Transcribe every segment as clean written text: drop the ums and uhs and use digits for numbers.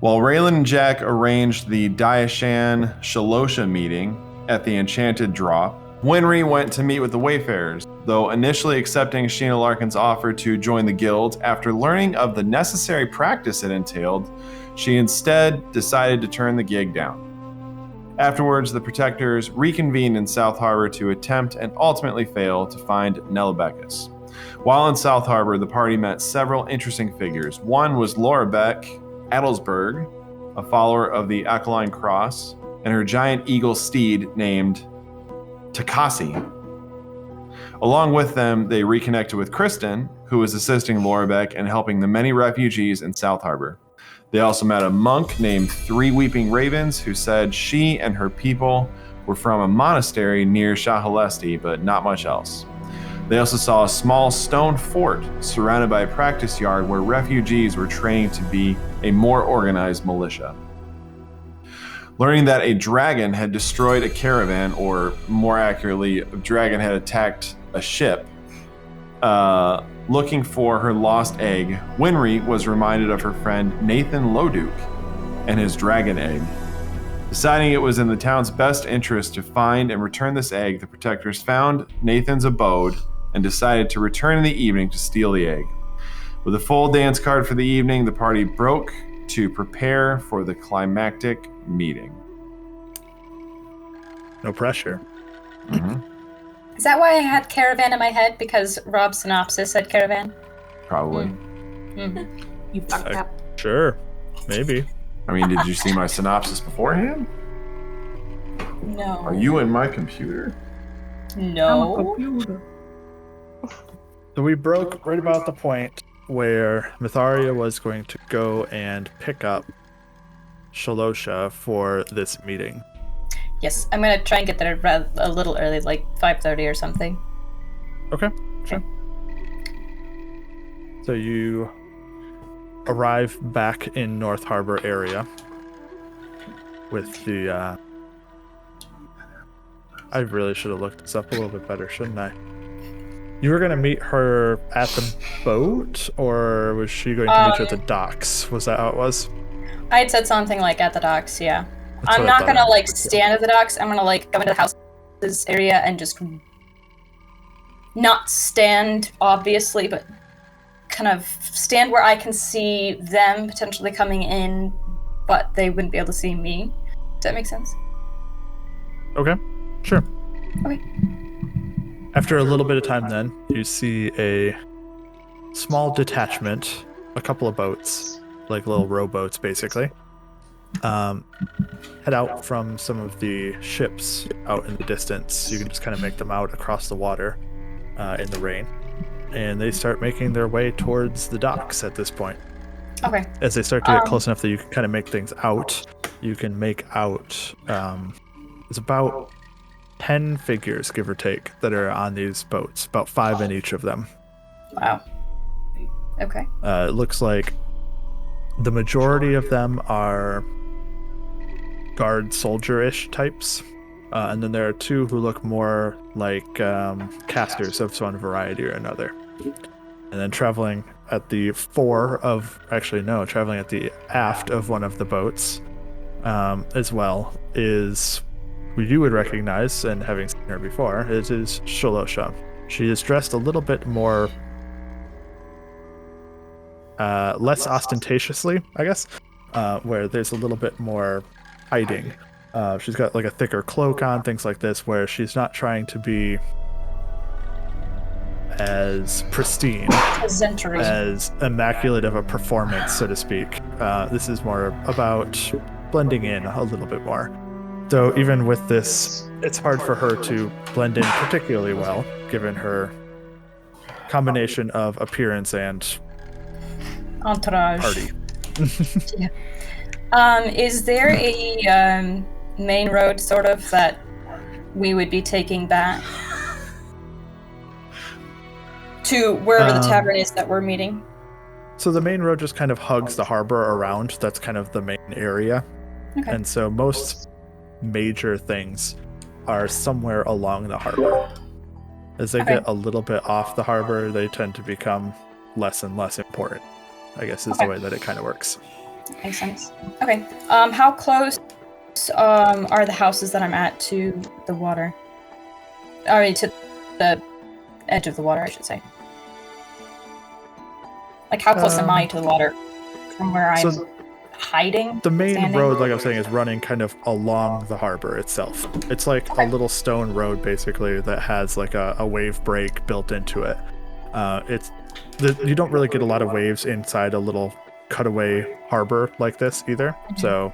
While Rayland and Jack arranged the Diashan Shalosha meeting at the Enchanted Drop, Winry went to meet with the Wayfarers, though initially accepting Sheena Larkin's offer to join the guild. After learning of the necessary practice it entailed, she instead decided to turn the gig down. Afterwards, the Protectors reconvened in South Harbor to attempt and ultimately fail to find Nelebekis. While in South Harbor, the party met several interesting figures. One was Lorbeck Adelsberg, a follower of the Aquiline Cross, and her giant eagle steed named Tabaxi. Along with them, they reconnected with Kristen, who was assisting Lorbeck and helping the many refugees in South Harbor. They also met a monk named Three Weeping Ravens, who said she and her people were from a monastery near Shahalesti, but not much else. They also saw a small stone fort surrounded by a practice yard where refugees were training to be a more organized militia. Learning that a dragon had destroyed a caravan, or more accurately, a dragon had attacked a ship, looking for her lost egg, Winry was reminded of her friend Nathan Loduke and his dragon egg. Deciding it was in the town's best interest to find and return this egg, the Protectors found Nathan's abode and decided to return in the evening to steal the egg. With a full dance card for the evening, the party broke to prepare for the climactic meeting. No pressure. Mm-hmm. Is that why I had caravan in my head? Because Rob's synopsis said caravan? Probably. Mm-hmm. You fucked up. Sure. Maybe. I mean, did you see my synopsis beforehand? No. Are you in my computer? No. So we broke right about the point where Myetharia was going to go and pick up Shalosha for this meeting. Yes, I'm gonna try and get there a little early, like 5:30 or something. Okay, sure. So you arrive back in North Harbor area with the, I really should have looked this up a little bit better, shouldn't I? You were going to meet her at the boat, or was she going to meet you at the docks? Was that how it was? I had said something like at the docks, yeah. That's I'm what I not thought. gonna like stand at the docks. I'm gonna like go into the houses area and just not stand, obviously, but kind of stand where I can see them potentially coming in, but they wouldn't be able to see me. Does that make sense? Okay, sure. Okay. After a little bit of time then, you see a small detachment, a couple of boats, like little rowboats basically, head out from some of the ships out in the distance. You can just kind of make them out across the water in the rain. And they start making their way towards the docks at this point. Okay. As they start to get close enough that you can kind of make things out, you can make out, it's about 10 figures, give or take, that are on these boats, about 5 in each of them. Wow. Okay. It looks like the majority of them are guard soldier-ish types, and then there are 2 who look more like casters of one variety or another. And then traveling at the traveling at the aft of one of the boats as well is who you would recognize, and having seen her before, it is Shalosha. She is dressed a little bit more less ostentatiously, I guess, where there's a little bit more hiding. She's got like a thicker cloak on, things like this, where she's not trying to be as pristine, as immaculate of a performance, so to speak. This is more about blending in a little bit more. So even with this, it's hard for her to blend in particularly well, given her combination of appearance and entourage. Party. Yeah. Is there a main road, sort of, that we would be taking back to wherever the tavern is that we're meeting? So the main road just kind of hugs the harbor around. That's kind of the main area. Okay. And so most major things are somewhere along the harbor. As they get a little bit off the harbor, they tend to become less and less important, I guess is the way that it kind of works. Makes sense. Okay. How close are the houses that I'm at to the water? To the edge of the water, I should say. Like, how close am I to the water from where I'm hiding? The main standing? road, like I was saying, is running kind of along the harbor itself. It's like a little stone road, basically, that has like a wave break built into it. You don't really get a lot of waves inside a little cutaway harbor like this either. Mm-hmm. So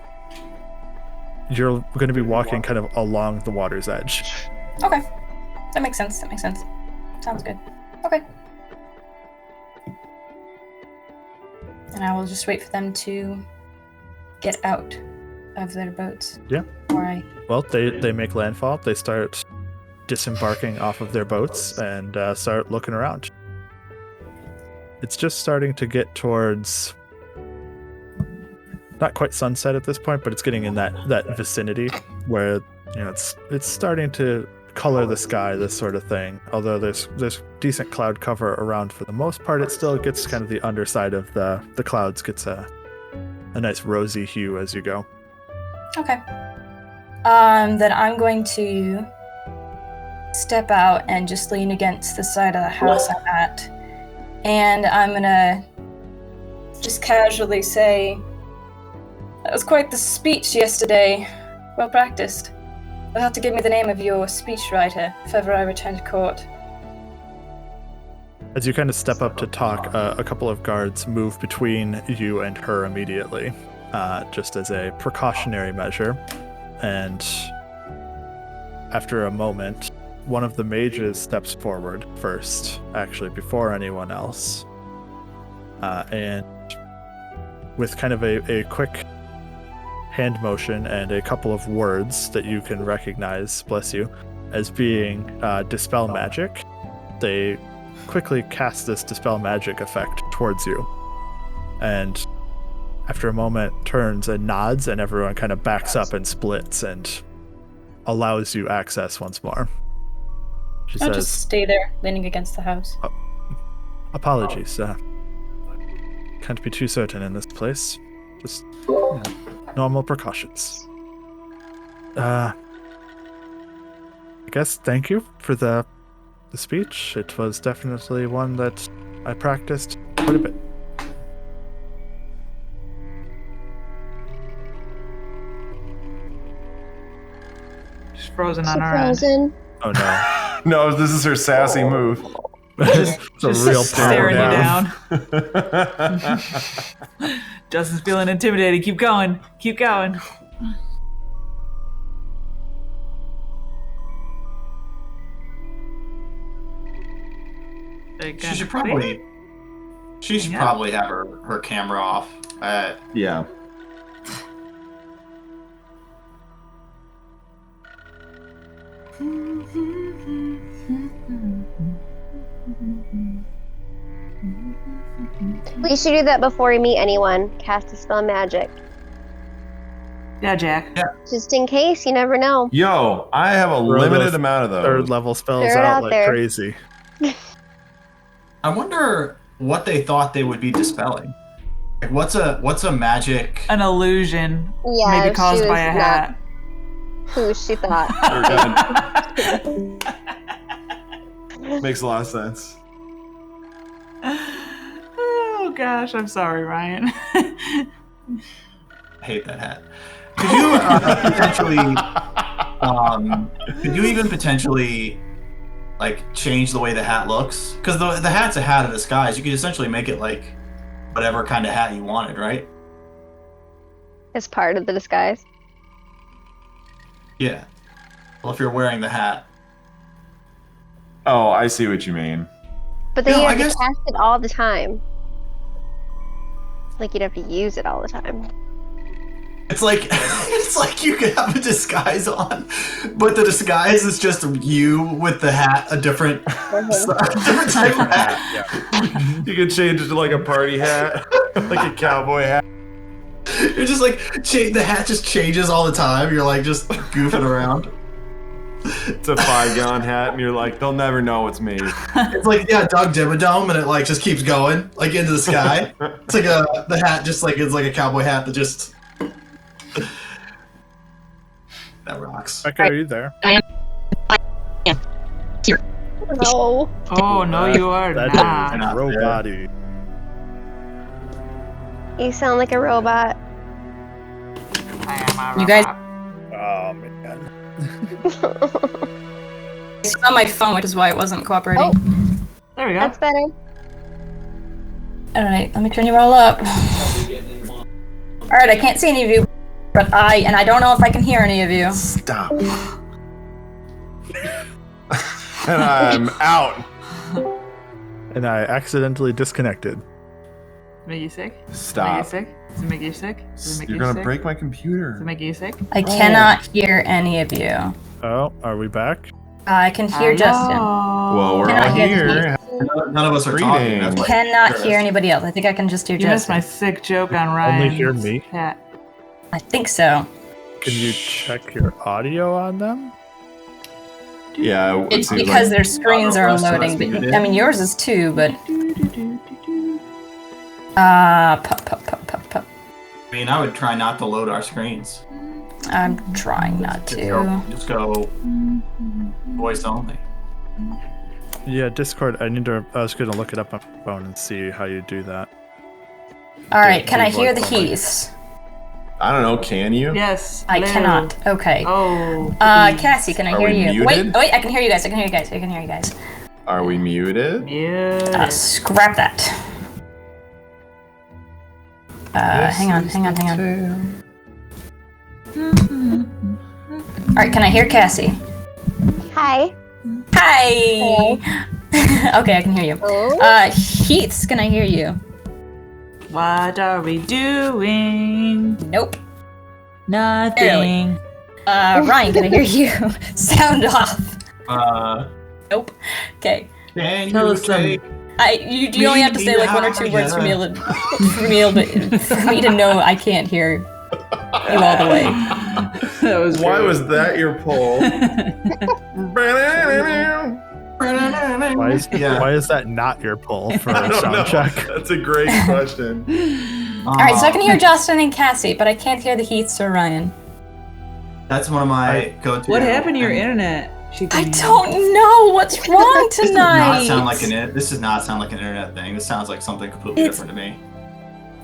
you're going to be walking kind of along the water's edge. Okay. That makes sense. Sounds good. Okay. And I will just wait for them to get out of their boats. Yeah. Well, they make landfall. They start disembarking off of their boats and start looking around. It's just starting to get towards not quite sunset at this point, but it's getting in that vicinity where it's starting to color the sky, this sort of thing. Although there's decent cloud cover around for the most part, it still gets kind of the underside of the clouds gets a nice rosy hue as you go. Okay. Then I'm going to step out and just lean against the side of the house I'm at. And I'm gonna just casually say, "That was quite the speech yesterday. Well practiced. You'll have to give me the name of your speechwriter if ever I return to court." As you kind of step up to talk, a couple of guards move between you and her immediately, just as a precautionary measure. And after a moment, one of the mages steps forward first, actually, before anyone else. And with kind of a quick hand motion and a couple of words that you can recognize, bless you, as being Dispel Magic, they quickly cast this Dispel Magic effect towards you. And after a moment, turns and nods, and everyone kind of backs up and splits and allows you access once more. I'll just stay there, leaning against the house. Apologies. Can't be too certain in this place. Just normal precautions. I guess thank you for the speech. It was definitely one that I practiced quite a bit. She's frozen on our end. Oh no. No, this is her sassy move. Just a real staring you down. Justin's feeling intimidated. Keep going. She should probably have her camera off. Yeah. We should do that before we meet anyone. Cast Dispel Magic. Yeah, Jack. Yeah. Just in case, you never know. Yo, I have a limited amount of those. Third level spells They're out out like there. crazy. I wonder what they thought they would be dispelling. Like, what's a magic? An illusion, Yeah, maybe caused by a hat. Who she thought. Makes a lot of sense. Oh gosh, I'm sorry, Ryan. I hate that hat. Could you even potentially like change the way the hat looks? Because the hat's a hat of disguise. You could essentially make it like whatever kind of hat you wanted, right? As part of the disguise. Yeah. Well, if you're wearing the hat. Oh, I see what you mean. But then No, you I have to guess- cast it all the time. Like you'd have to use it all the time. It's like you could have a disguise on, but the disguise is just you with the hat, a different type of hat. Yeah. You can change it to like a party hat, like a cowboy hat. You're just like the hat just changes all the time. You're like just goofing around. It's a Flygon hat, and you're like, they'll never know it's me. It's like, yeah, Doug Dimmadome, and it like just keeps going, like into the sky. It's like the hat just like it's like a cowboy hat that just that rocks. Becca, are you there? No. Oh, no, you are That not. is robot-y. You sound like a robot. I am a You guys- robot. Oh, man. It's on my phone, which is why it wasn't cooperating. Oh. There we go. That's better. Alright, let me turn you all up. Alright, I can't see any of you, but I don't know if I can hear any of you. Stop. And I'm out. And I accidentally disconnected. Make you sick? Stop. Make you sick? Does it make you sick? Does it make You're you gonna sick? break my Does it computer. make you sick? I cannot hear any of you. Oh, are we back? I can hear Justin. Well, we're Cannot all hear here. None of us are talking. That's I like, cannot hear anybody else. I think I can just hear You missed Justin. my sick joke on Ryan. Only hear me? Cat. I think so. Can you check your audio on them? Yeah, It's seems because like- their screens are rest of us loading. muted. But, I mean, yours is too, but pup. I mean, I would try not to load our screens. I'm trying not to. Just go voice only. Yeah, Discord. I was gonna look it up on my phone and see how you do that. All right, can I Please, hear like, the phone. Heaths? I don't know, can you? Yes. I hello. cannot. Okay. Oh. Cassie, can I Are hear we you? muted? Wait, I can hear you guys. I can hear you guys. Are we muted? Yeah. Scrap that. Hang on. All right, can I hear Cassie? Hi. Hi. Okay, I can hear you. Oh. Heaths, can I hear you? What are we doing? Nope. Nothing. Ryan, can I hear you? Sound off. Nope. Okay. Can Tell you us some- take You only have to say like one or two words for me to know I can't hear you all the way. That was Why rude. was that your poll? Why is that not your poll for I a don't sound know. check? That's a great question. All right, so I can hear Justin and Cassie, but I can't hear the Heaths or Ryan. That's one of my go-to. What happened to your internet? I don't know what's wrong This does tonight. not sound like this does not sound like an internet thing. This sounds like something completely It's- different to me.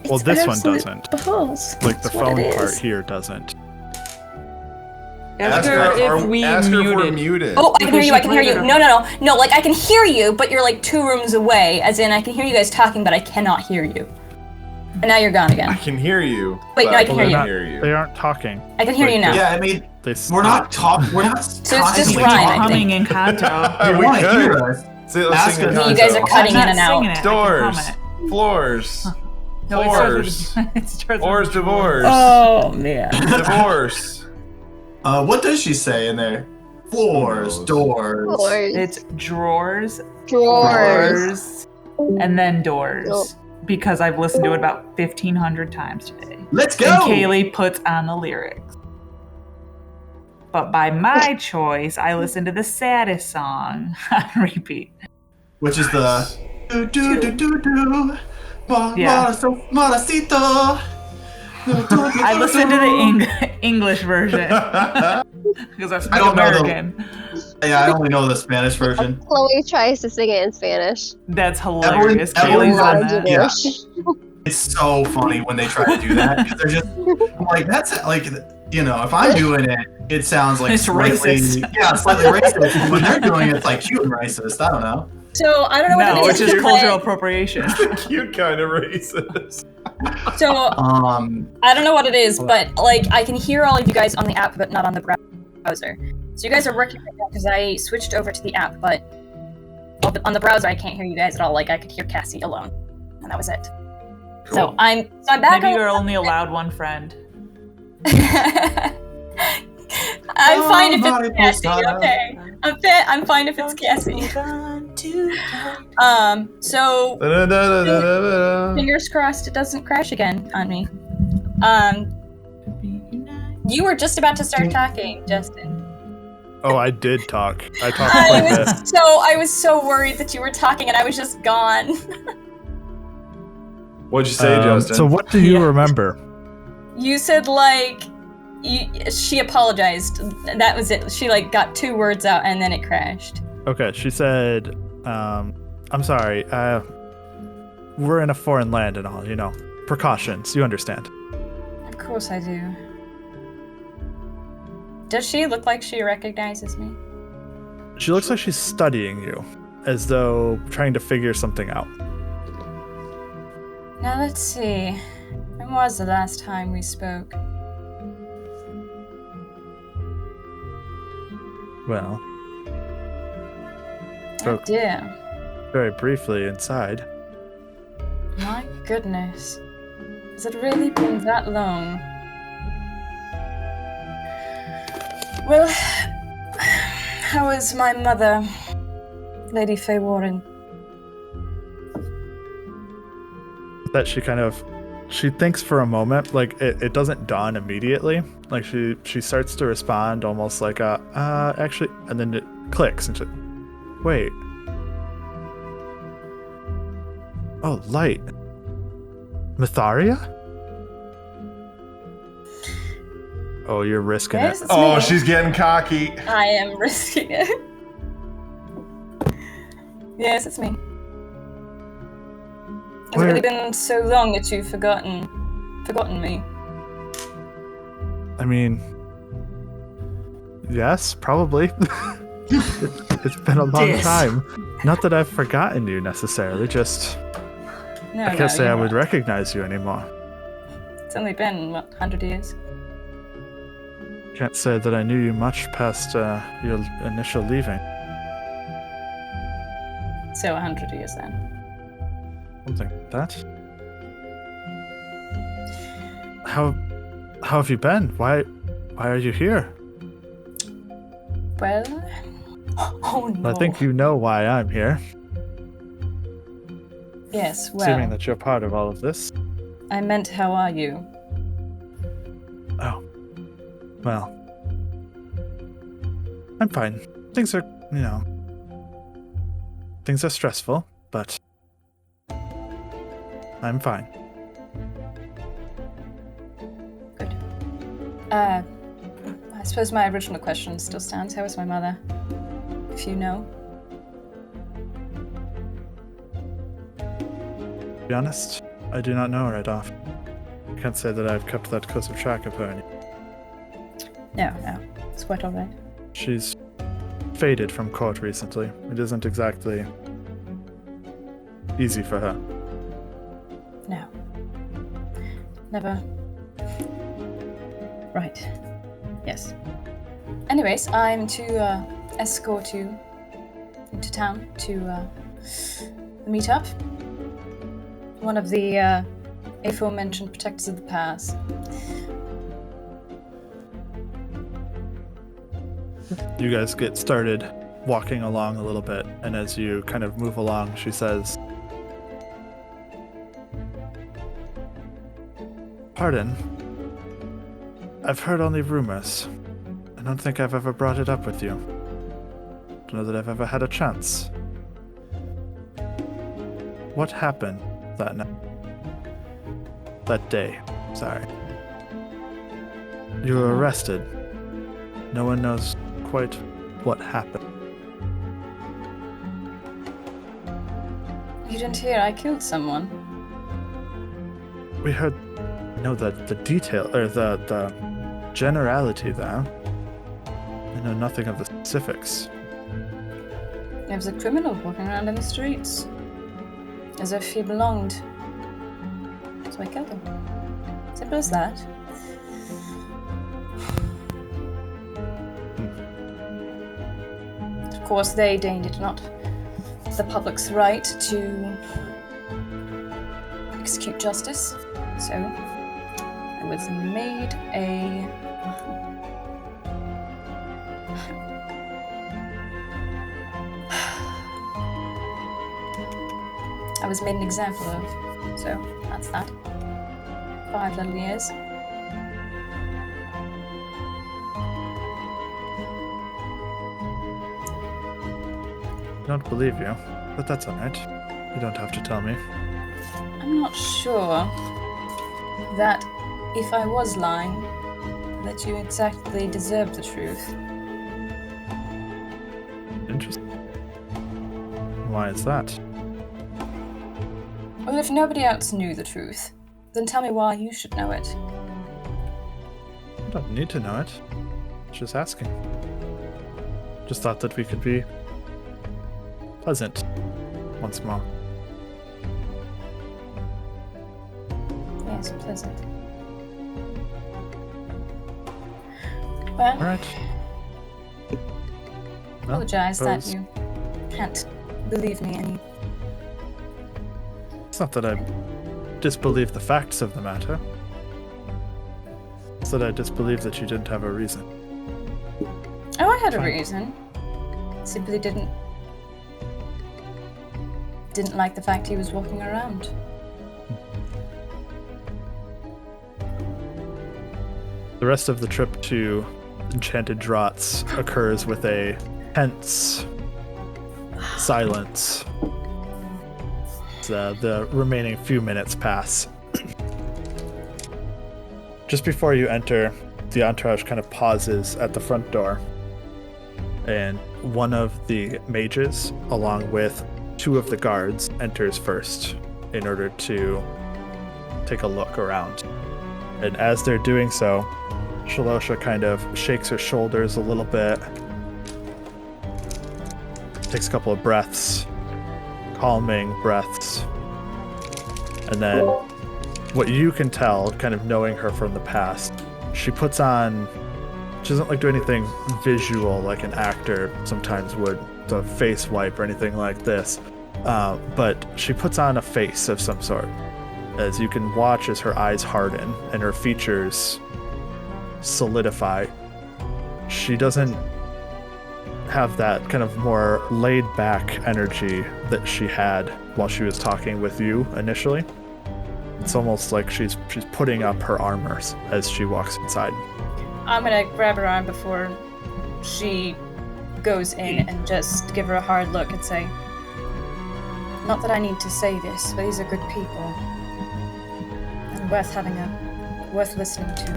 Well, It's this one absolute doesn't. balls. Like the That's what phone it part is. here doesn't. Ask her her if if we if we're muted. muted. Oh, I can hear you. I can hear Because you. she No. Like I can hear you, but you're like 2 rooms away. As in, I can hear you guys talking, but I cannot hear you. And now you're gone I again. can hear you. Wait, but no, I can hear you. can't They hear you. aren't talking. I can hear you now. Yeah, I mean, They we're not talking. We're not. So it's just constantly Ryan, I talking. Humming in conto. You We want to could. hear us? See, let's Ask sing in us. You guys are conto. cutting I'm in not and out. singing it. I can Doors, hum it. floors, No, Whores. it starts Whores, with divorce, Oh man. divorce. What does she say in there? Floors, doors. Floors. It's drawers, Drawers. and then doors. Because I've listened to it about 1,500 times today. Let's go. And Kaylee puts on the lyrics. But by my choice, I listen to the saddest song on repeat. Which is the do do do do do. Yeah. Molacito. I listen to the English version because I'm I don't know the- American. Yeah, I only know the Spanish version. Chloe tries to sing it in Spanish. That's hilarious. Evelyn Kaylee's on said- that. Yeah. It's so funny when they try to do that because they're just I'm like that's like if I'm doing it, it sounds like It's slightly, racist. Yeah, slightly racist. When they're doing it, it's like cute and racist. I don't know. So I don't know what No, it it's is. just but- cultural appropriation. Cute kind of racist. So I don't know what it is, but like I can hear all of you guys on the app, but not on the browser. So you guys are working right now because I switched over to the app, but on the browser I can't hear you guys at all. Like I could hear Cassie alone, and that was it. Cool. So I'm back. Maybe you're only allowed one friend. I'm fine if Somebody it's Cassie. post Okay, I'm fine if it's Cassie. So Da-da-da-da-da-da-da. fingers crossed it doesn't crash again on me. You were just about to start talking, Justin. Oh, I did talk. I talked quite a bit. I was so worried that you were talking and I was just gone. What'd you say, Justin? So what do you remember? You said she apologized. That was it. She got 2 words out and then it crashed. Okay, she said, I'm sorry, we're in a foreign land and all, precautions, you understand. Of course I do. Does she look like she recognizes me? She looks like she's studying you, as though trying to figure something out. Now let's see. When was the last time we spoke? Well, Oh spoke dear. very briefly inside. My goodness. Has it really been that long? Well, how is my mother, Lady Faye Warren? That she thinks for a moment, it doesn't dawn immediately. She starts to respond almost like actually, and then it clicks and she's like, wait. Oh, light. Myetharia? Oh, you're risking Yes, it. it's Oh, me. she's getting cocky. I am risking it. Yes, it's me. It's Where- really been so long that you've forgotten me. I mean, yes, probably. It's been a long Yes. time. Not that I've forgotten you necessarily, just No, I can't say I you're would not. recognize you anymore. It's only been, 100 years? Can't say that I knew you much past your initial leaving. So 100 years then. Something like that. How have you been? Why are you here? Well... Oh no. I think you know why I'm here. Yes, Assuming well, that you're part of all of this. I meant how are you? Oh. Well. I'm fine. Things are, things are stressful, but I'm fine. Good. I suppose my original question still stands. How is my mother? If you know. To be honest, I do not know her right off. I can't say that I've kept that close of track of her. No, it's quite alright. She's faded from court recently. It isn't exactly easy for her. No. Never. Right. Yes. Anyways, I'm to escort you into town to the meetup. One of the aforementioned protectors of the pass. You guys get started walking along a little bit, and as you kind of move along, she says, "Pardon, I've heard only rumors. I don't think I've ever brought it up with you. Don't know that I've ever had a chance. What happened that night? That day, sorry. You were arrested. No one knows quite what happened." You didn't hear I killed someone? We heard, the detail, or the generality there. I know nothing of the specifics. There was a criminal walking around in the streets. As if he belonged. So I killed him. Simple as that. Of course, they deemed it not the public's right to execute justice. So I was made an example of. So that's that. 5 little years. don't believe you, but that's alright. You don't have to tell me. I'm not sure that if I was lying, that you exactly deserve the truth. Interesting. Why is that? Well, if nobody else knew the truth, then tell me why you should know it. I don't need to know it. Just asking. Just thought that we could be pleasant once more. Yes, pleasant. Well, Alright. apologize that you can't believe me any. It's not that I disbelieve the facts of the matter. It's that I disbelieve that you didn't have a reason. Oh, I had a reason. Simply didn't like the fact he was walking around. The rest of the trip to Enchanted Draughts occurs with a tense silence. The remaining few minutes pass. Just before you enter, the entourage kind of pauses at the front door, and one of the mages, along with 2 of the guards, enters first in order to take a look around. And as they're doing so, Shalosha kind of shakes her shoulders a little bit, takes a couple of breaths, calming breaths, and then what you can tell, kind of knowing her from the past, she doesn't like do anything visual like an actor sometimes would, the face wipe or anything like this, but she puts on a face of some sort, as you can watch as her eyes harden and her features solidify. She doesn't have that kind of more laid back energy that she had while she was talking with you initially. It's almost like she's putting up her armors as she walks inside. I'm gonna grab her arm before she goes in and just give her a hard look and say, not that I need to say this, but these are good people. And worth listening to.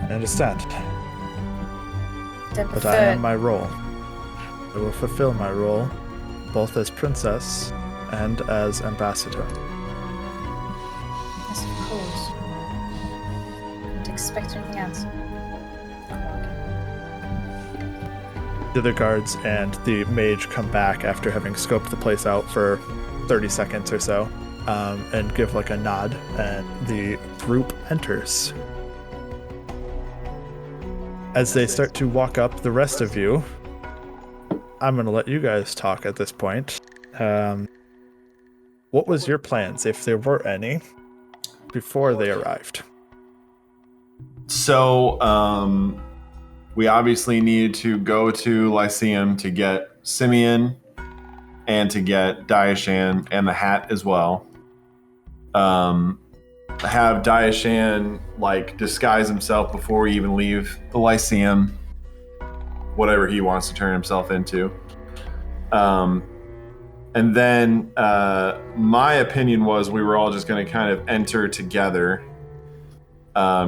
I understand. But I am my role. I will fulfill my role, both as princess and as ambassador. Yes, of course. Don't expect anything else. The other guards and the mage come back after having scoped the place out for 30 seconds or so, and give like a nod, and the group enters. As they start to walk up, the rest of you, I'm going to let you guys talk at this point. What was your plans, if there were any, before they arrived? So, we obviously needed to go to Lyceum to get Simeon and to get Diashan and the hat as well. Have Diashan disguise himself before we even leave the Lyceum, whatever he wants to turn himself into. And then my opinion was we were all just going to kind of enter together,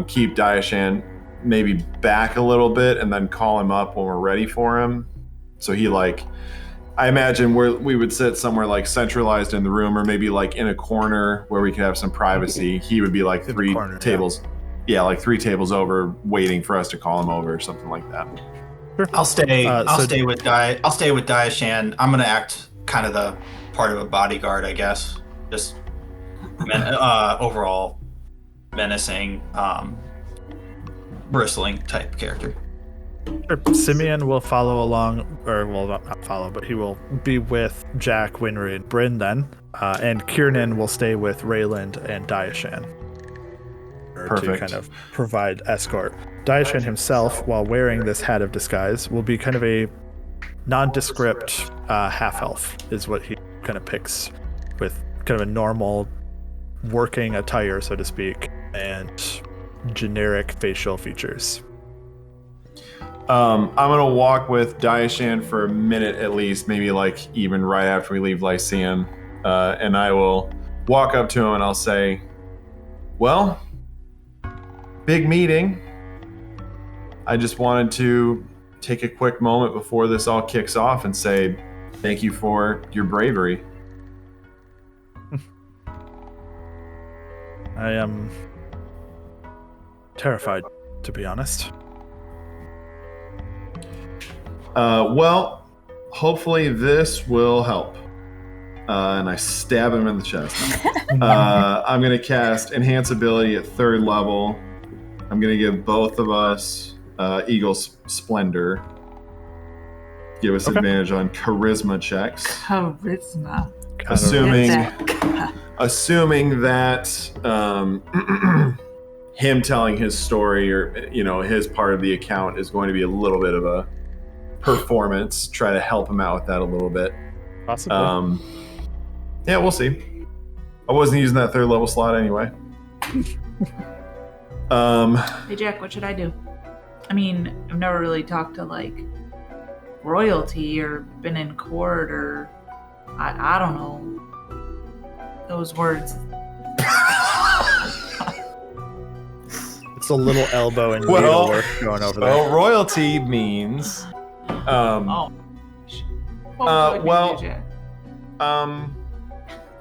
keep Diashan maybe back a little bit, and then call him up when we're ready for him. So he I imagine we would sit somewhere centralized in the room, or maybe in a corner where we could have some privacy. He would be three tables, yeah, 3 tables over, waiting for us to call him over or something like that. Sure. I'll stay with Diashan. I'm gonna act kind of the part of a bodyguard, I guess. Just overall menacing, bristling type character. Sure. Simeon will follow along, or will not follow, but he will be with Jack, Winry, and Bryn then, and Kiernan will stay with Rayland and Diashan. Perfect. To kind of provide escort. Diashan himself, while wearing this hat of disguise, will be kind of a nondescript half-elf, is what he kind of picks, with kind of a normal working attire, so to speak, and generic facial features. I'm gonna walk with Diashan for a minute at least, maybe like even right after we leave Lyceum, and I will walk up to him and I'll say, well, big meeting. I just wanted to take a quick moment before this all kicks off and say thank you for your bravery. I am terrified, to be honest. Well, hopefully this will help. And I stab him in the chest. I'm going to cast Enhance Ability at 3rd level. I'm going to give both of us Eagle's Splendor. Give us advantage on Charisma checks. Charisma. Assuming that him telling his story or his part of the account is going to be a little bit of a performance. Try to help him out with that a little bit. Possibly. Yeah, we'll see. I wasn't using that 3rd level slot anyway. Hey Jack, what should I do? I mean, I've never really talked to royalty or been in court or I don't know those words. It's a little elbow and needlework going over there. Well, royalty means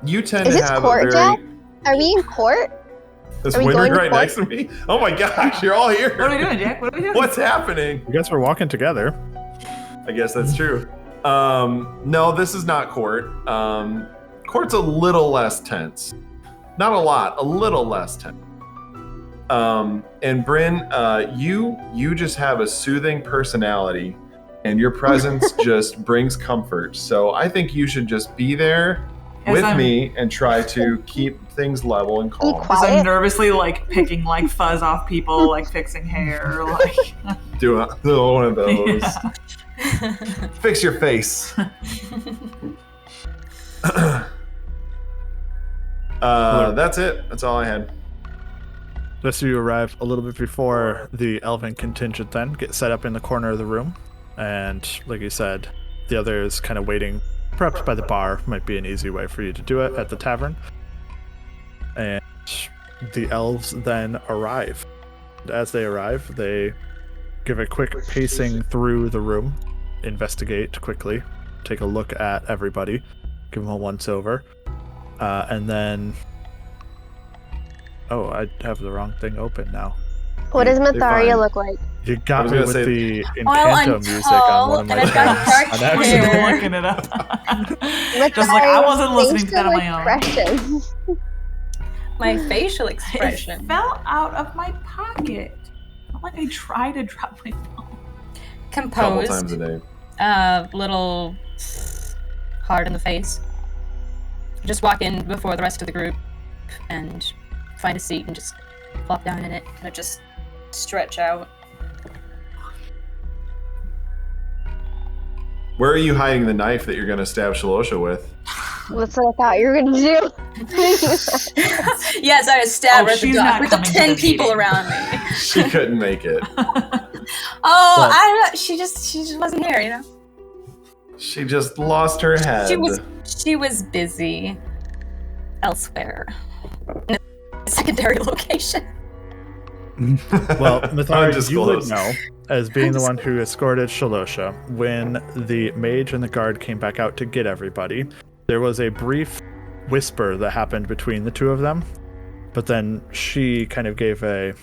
you tend Is to this have court, a very... Jack? Are we in court? Is Are we Winry going to right court? next to me? Oh my gosh, you're all here. What are we doing, Jack? What are we doing? What's happening? You guys were walking together. I guess that's true. No, this is not court. Court's a little less tense. Not a lot, a little less tense. And Bryn, you just have a soothing personality and your presence just brings comfort. So I think you should just be there with me and try to keep things level and calm. Because I'm nervously picking fuzz off people, fixing hair, Do one of those. Yeah. Fix your face. That's it. That's all I had. Just so you arrive a little bit before the elven contingent then get set up in the corner of the room. And like you said, the others kind of waiting, perhaps by the bar might be an easy way for you to do it at the tavern. And the elves then arrive. And as they arrive, they give a quick pacing through the room, investigate quickly, take a look at everybody, give them a once over, and then... Oh, I have the wrong thing open now. What does Myetharia look like? You got me with the I'm Encanto music on one of my and I've got dark phones. hair. Looking it up. Just I wasn't listening to that on my own. Expressions. My facial expression. It fell out of my pocket. Not like I tried to drop my phone. Composed. Couple times a day. Little hard in the face. Just walk in before the rest of the group and find a seat and just flop down in it and just stretch out. Where are you hiding the knife that you're going to stab Shalosha with? That's what I thought you were going to do. Yes, I stabbed her at the dock with the 10 people meeting. around me. She couldn't make it. I don't know. She just wasn't here, She just lost her head. She was busy elsewhere. In a secondary location. Well, Myetharia, you would Undisclosed. know, as being the one who escorted Shalosha, when the mage and the guard came back out to get everybody, there was a brief whisper that happened between the two of them, but then she kind of gave a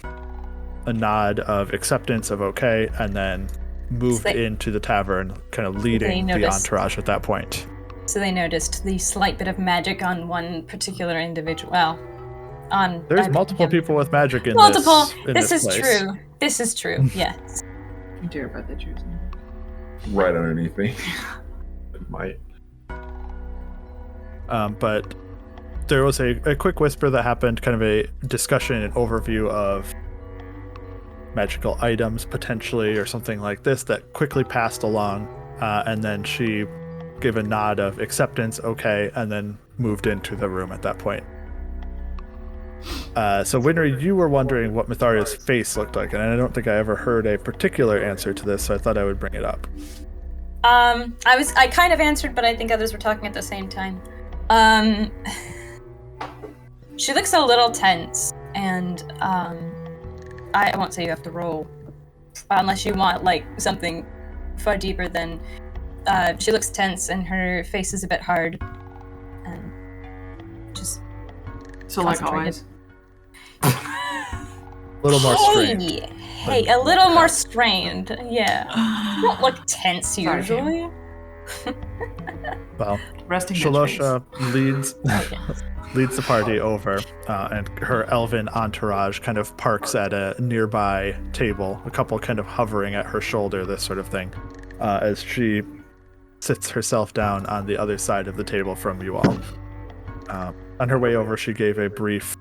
nod of acceptance of okay, and then moved into the tavern, kind of leading the entourage at that point. So they noticed the slight bit of magic on one particular individual. Well, there's multiple people with magic in multiple. this This is place. true. This is true. Yes. I'm terrified that you're Right underneath me. It might. But there was a quick whisper that happened, kind of a discussion and overview of magical items potentially or something like this that quickly passed along, and then she gave a nod of acceptance, okay, and then moved into the room at that point. So Winry, you were wondering what Myetharia's face looked like, and I don't think I ever heard a particular answer to this, so I thought I would bring it up. I kind of answered, but I think others were talking at the same time. She looks a little tense, and I won't say you have to roll, unless you want like something far deeper than. She looks tense, and her face is a bit hard, and just. So like always. A little more strained. Hey, a little more strained. Yeah. You don't look tense usually. Well, Resting Shalosha leads the party over, and her elven entourage kind of parks at a nearby table, a couple kind of hovering at her shoulder, this sort of thing, as she sits herself down on the other side of the table from you all. On her way over, she gave a brief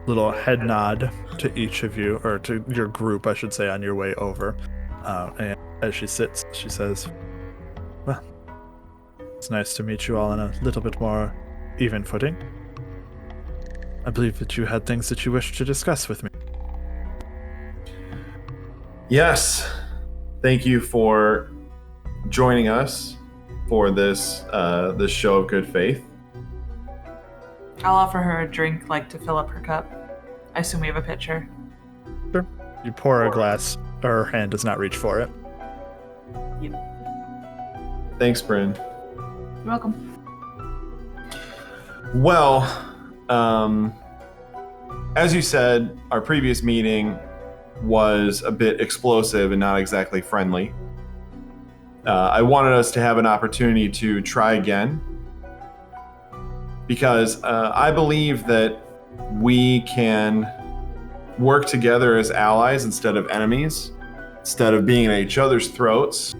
little head nod to each of you, or to your group, I should say, on your way over. And as she sits, she says, well, it's nice to meet you all on a little bit more even footing. I believe that you had things that you wished to discuss with me. Yes. Thank you for joining us for this show of good faith. I'll offer her a drink, like, to fill up her cup. I assume we have a pitcher. Sure. You pour her a glass. Her hand does not reach for it. Yep. Thanks, Bryn. You're welcome. Well, as you said, our previous meeting was a bit explosive and not exactly friendly. I wanted us to have an opportunity to try again, because I believe that we can work together as allies instead of enemies. Instead of being at each other's throats,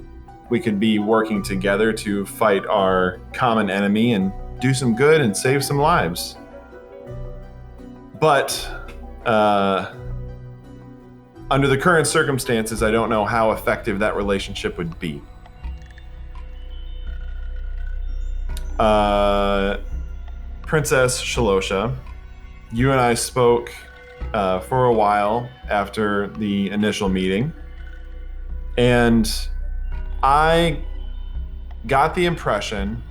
we could be working together to fight our common enemy and do some good and save some lives. But under the current circumstances, I don't know how effective that relationship would be. Princess Shalosha, you and I spoke for a while after the initial meeting, and I got the impression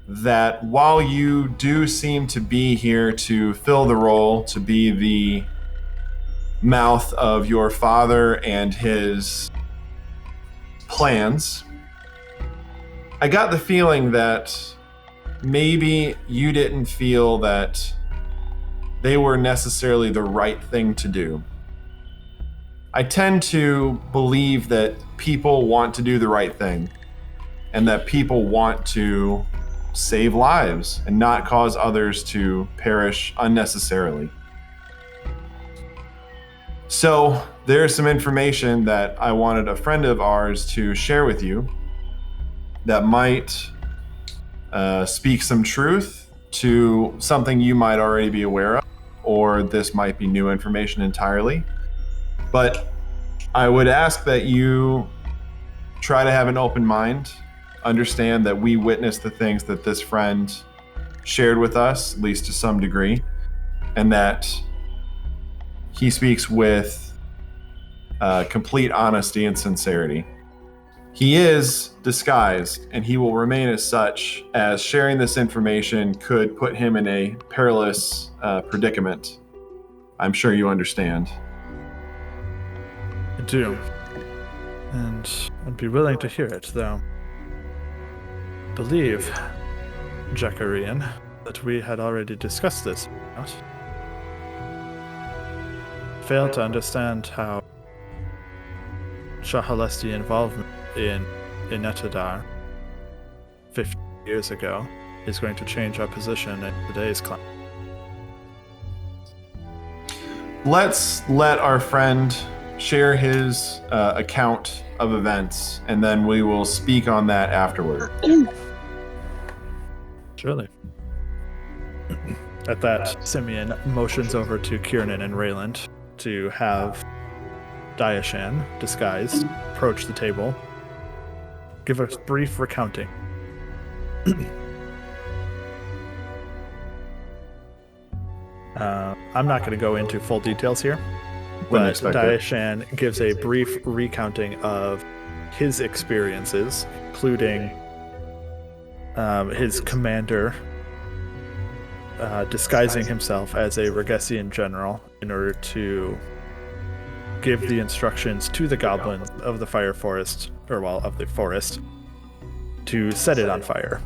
that while you do seem to be here to fill the role, to be the mouth of your father and his plans, I got the feeling that maybe you didn't feel that they were necessarily the right thing to do. I tend to believe that people want to do the right thing, and that people want to save lives and not cause others to perish unnecessarily. So there's some information that I wanted a friend of ours to share with you that might speak some truth to something you might already be aware of, or this might be new information entirely. But I would ask that you try to have an open mind, understand that we witnessed the things that this friend shared with us, at least to some degree, and that he speaks with complete honesty and sincerity. He is disguised, and he will remain as such, as sharing this information could put him in a perilous predicament. I'm sure you understand. I do. And I'd be willing to hear it, though. I believe, Jackarian, that we had already discussed this. Failed to understand how Shahalesti involvement in Inetadar 50 years ago is going to change our position in today's climate. Let's let our friend share his account of events, and then we will speak on that afterward. Surely. At that, Simeon motions over to Kiernan and Rayland to have Diashan, disguised, approach the table. Give a brief recounting. I'm not going to go into full details here, but Daishan gives a brief recounting of his experiences, including his commander disguising himself as a Regessian general in order to give the instructions to the goblins of the fire forest, of the forest, to set it on fire.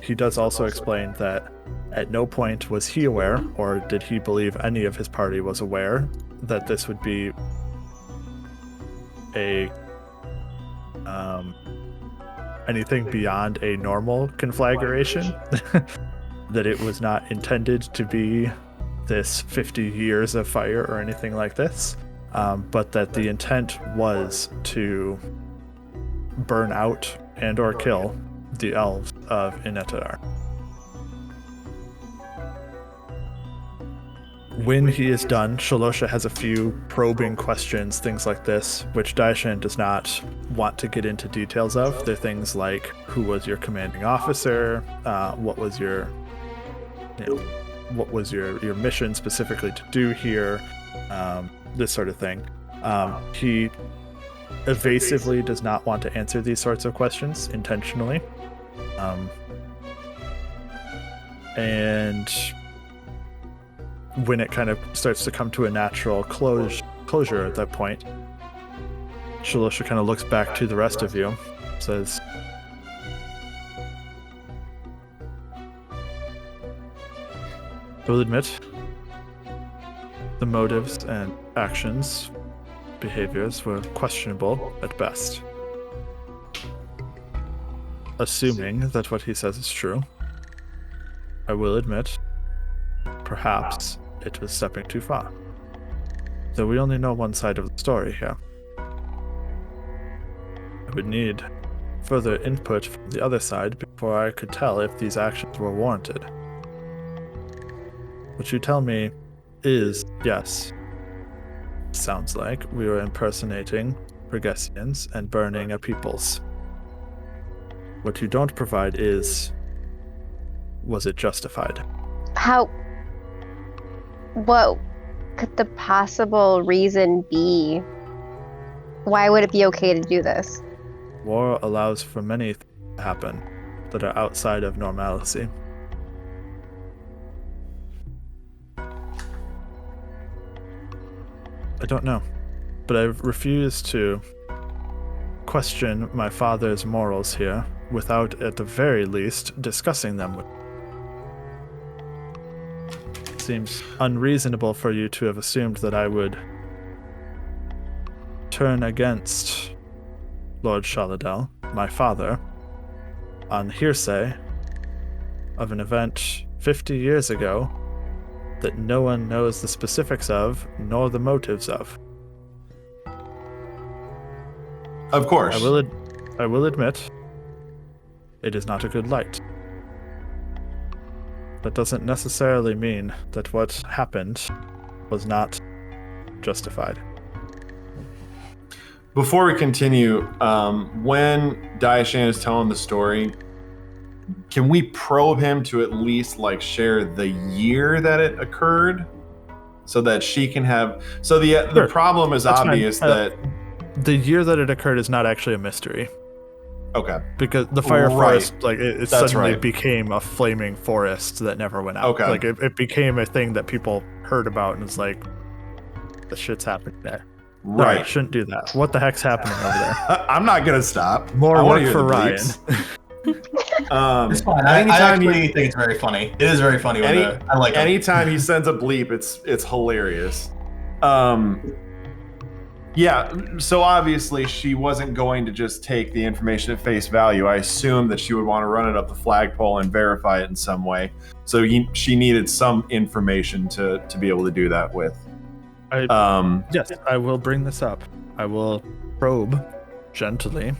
He does also explain that at no point was he aware, or did he believe any of his party was aware, that this would be anything beyond a normal conflagration. That it was not intended to be this 50 years of fire or anything like this, but that the intent was to burn out and or kill the elves of Inetadar. When he is done, Shalosha has a few probing questions, things like this, which Daishan does not want to get into details of. They're things like, who was your commanding officer? What was your mission specifically to do here? This sort of thing. He evasively does not want to answer these sorts of questions intentionally. And when it kind of starts to come to a natural closure at that point, Shalosha kind of looks back to the rest of you, says, I will admit, the motives and actions, behaviors were questionable at best. Assuming that what he says is true, I will admit, perhaps it was stepping too far. Though we only know one side of the story here. I would need further input from the other side before I could tell if these actions were warranted. What you tell me is, yes, sounds like we were impersonating Regessians and burning a peoples. What you don't provide is, was it justified? What could the possible reason be? Why would it be okay to do this? War allows for many things to happen that are outside of normalcy. I don't know, but I refuse to question my father's morals here without, at the very least, discussing them with. It seems unreasonable for you to have assumed that I would turn against Lord Shaladel, my father, on hearsay of an event 50 years ago that no one knows the specifics of, nor the motives of. Of course. I will admit, it is not a good light. That doesn't necessarily mean that what happened was not justified. Before we continue, when Daishan is telling the story, can we probe him to at least share the year that it occurred, so that she can have? So the problem is obvious that the year that it occurred is not actually a mystery. Okay. Because the fire forest, it suddenly became a flaming forest that never went out. Okay. It became a thing that people heard about, and it's like, the shit's happening there. Right. No, shouldn't do that. What the heck's happening over there? I'm not gonna stop. More work for Ryan. It's fine. I actually think it's very funny. It is very funny. I like it. Anytime he sends a bleep, it's hilarious. Yeah, so obviously she wasn't going to just take the information at face value. I assumed that she would want to run it up the flagpole and verify it in some way. So she needed some information to be able to do that with. Yes, I will bring this up. I will probe gently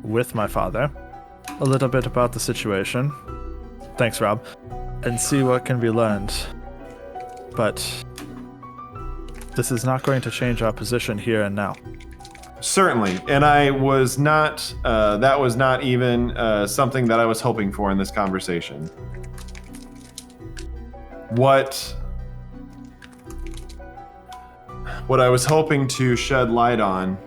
with my father a little bit about the situation. Thanks, Rob. And see what can be learned. But this is not going to change our position here and now. Certainly. And I was not, that was not even something that I was hoping for in this conversation. What what I was hoping to shed light on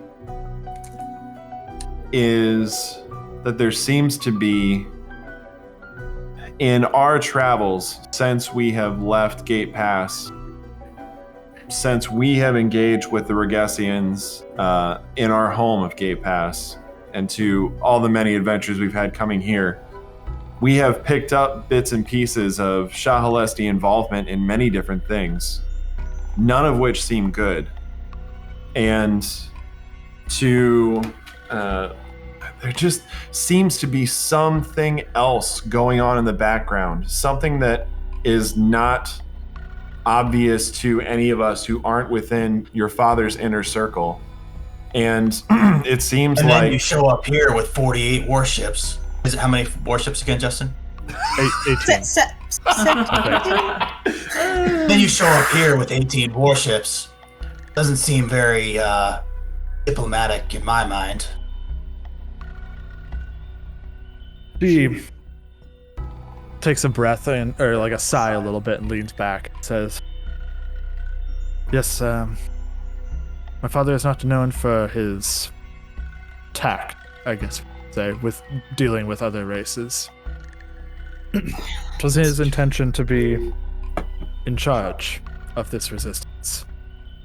is that there seems to be, in our travels since we have left Gate Pass, since we have engaged with the Regessians in our home of Gate Pass, and to all the many adventures we've had coming here, we have picked up bits and pieces of Shahalesti involvement in many different things, none of which seem good. And there just seems to be something else going on in the background, something that is not obvious to any of us who aren't within your father's inner circle. And it seems and like... then you show up here with 48 warships. Is it how many warships again, Justin? 18. Then you show up here with 18 warships. Doesn't seem very diplomatic in my mind. She takes a breath or like a sigh a little bit and leans back and says, yes, my father is not known for his tact, I guess you'd say, with dealing with other races. It was his intention to be in charge of this resistance.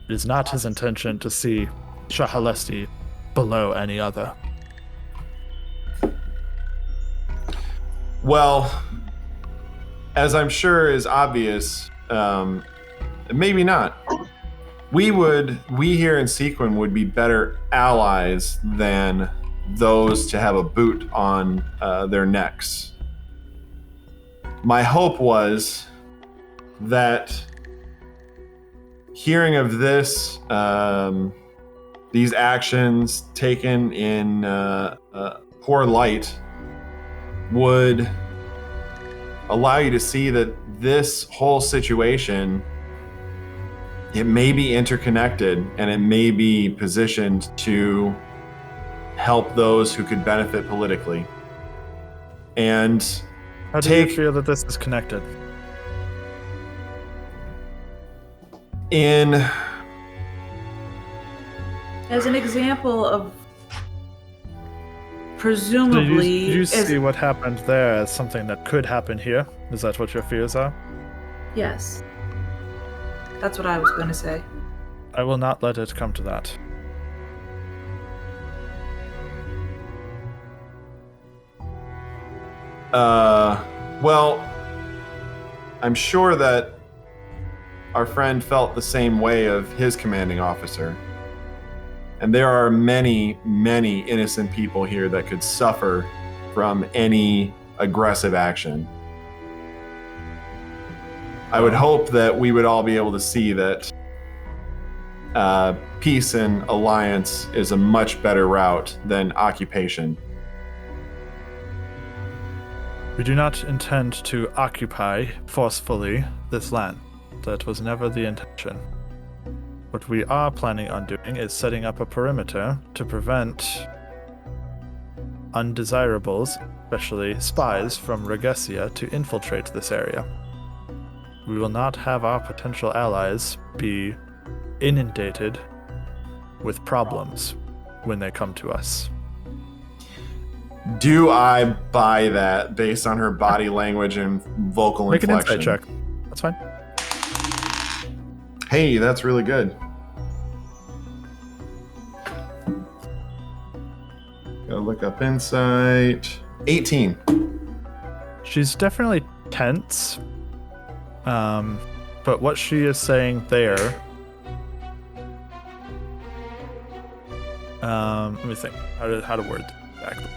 It is not his intention to see Shahalesti below any other. Well, as I'm sure is obvious, maybe not. We here in Sequin would be better allies than those to have a boot on their necks. My hope was that hearing of this, these actions taken in poor light, would allow you to see that this whole situation, it may be interconnected and it may be positioned to help those who could benefit politically. And how do you feel that this is connected? As an example of presumably... So you see what happened there as something that could happen here? Is that what your fears are? Yes. That's what I was going to say. I will not let it come to that. Well, I'm sure that our friend felt the same way of his commanding officer. And there are many, many innocent people here that could suffer from any aggressive action. I would hope that we would all be able to see that peace and alliance is a much better route than occupation. We do not intend to occupy forcefully this land. That was never the intention. What we are planning on doing is setting up a perimeter to prevent undesirables, especially spies from Regessia, to infiltrate this area. We will not have our potential allies be inundated with problems when they come to us. Do I buy that based on her body language and vocal Make inflection? an insight check. That's fine. Hey, that's really good. Gotta look up insight. 18. She's definitely tense. But what she is saying there... let me think. How to word it exactly.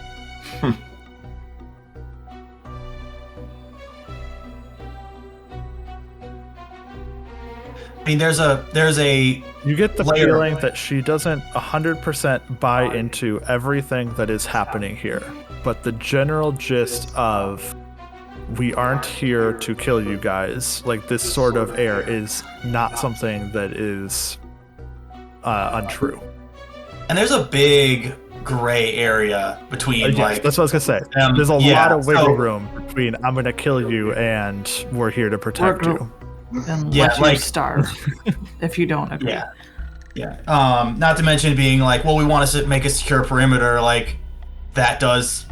I mean, there's a You get the layer. feeling that she doesn't 100% buy into everything that is happening here, but the general gist of we aren't here to kill you guys, like this sort of air, is not something that is untrue. And there's a big gray area between Yes, that's what I was gonna say. There's a lot of wiggle room between I'm gonna kill you and we're here to protect you. And Yeah, let you like- starve if you don't agree. Yeah. Yeah. Not to mention being like, well, we want to make a secure perimeter. Like, that does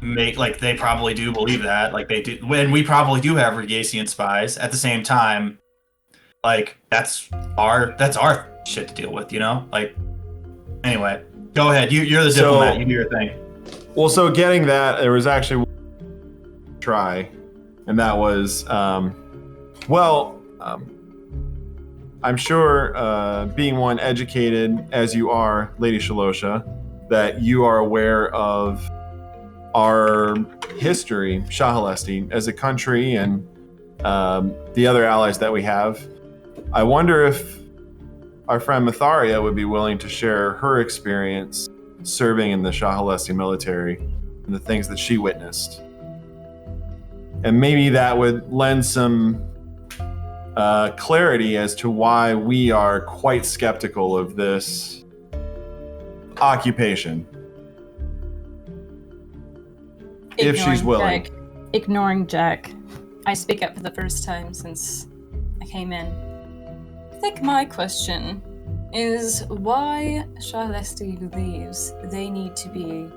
make, like, they probably do believe that. Like, they do. When we probably do have Regasian spies. At the same time, like, that's our shit to deal with, you know? Like, anyway, go ahead. You're the diplomat. You do your thing. Well, so getting that, there was actually one try, and that was, I'm sure, being one educated as you are, Lady Shalosha, that you are aware of our history, Shahalesti, as a country and the other allies that we have. I wonder if our friend Myetharia would be willing to share her experience serving in the Shahalesti military and the things that she witnessed. And maybe that would lend some clarity as to why we are quite skeptical of this occupation. If she's willing. Ignoring Jack, I speak up for the first time since I came in. I think my question is why Shahalesti believes they need to be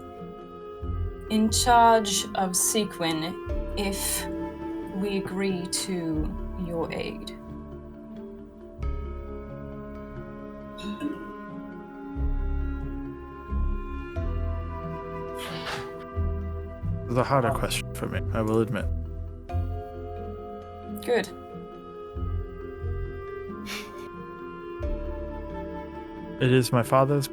in charge of Sequin if we agree to your aid. The harder question for me, I will admit. Good. It is my father's.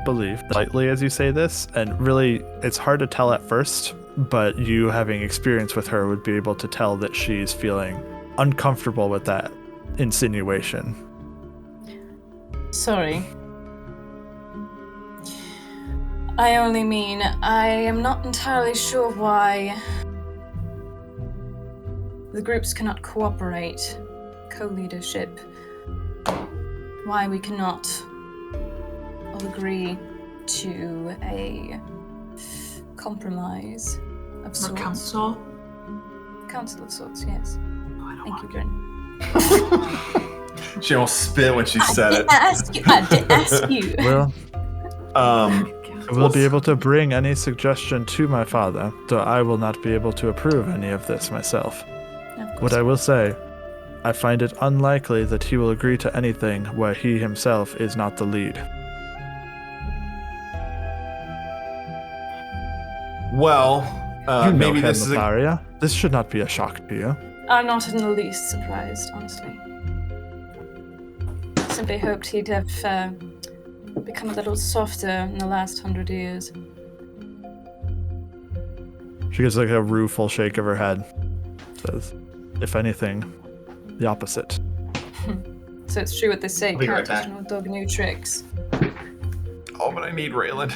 Believe lightly as you say this, and really it's hard to tell at first, but you having experience with her would be able to tell that she's feeling uncomfortable with that insinuation. Sorry. I only mean I am not entirely sure why the groups cannot cooperate, co-leadership, why we cannot agree to a compromise of sorts. Or council? Council of sorts, yes. Thank you, Bryn. She almost spit when she said it. I did ask you. Well, I will be able to bring any suggestion to my father, though I will not be able to approve any of this myself. What I will say, I find it unlikely that he will agree to anything where he himself is not the lead. Well, maybe this this is Myetharia. This should not be a shock to you. I'm not in the least surprised, honestly. Simply hoped he'd have become a little softer in the last 100 years. She gives like a rueful shake of her head. Says, if anything, the opposite. So it's true what they say, I'll be right can't teach back. an old dog new tricks. Oh, but I need Rayland.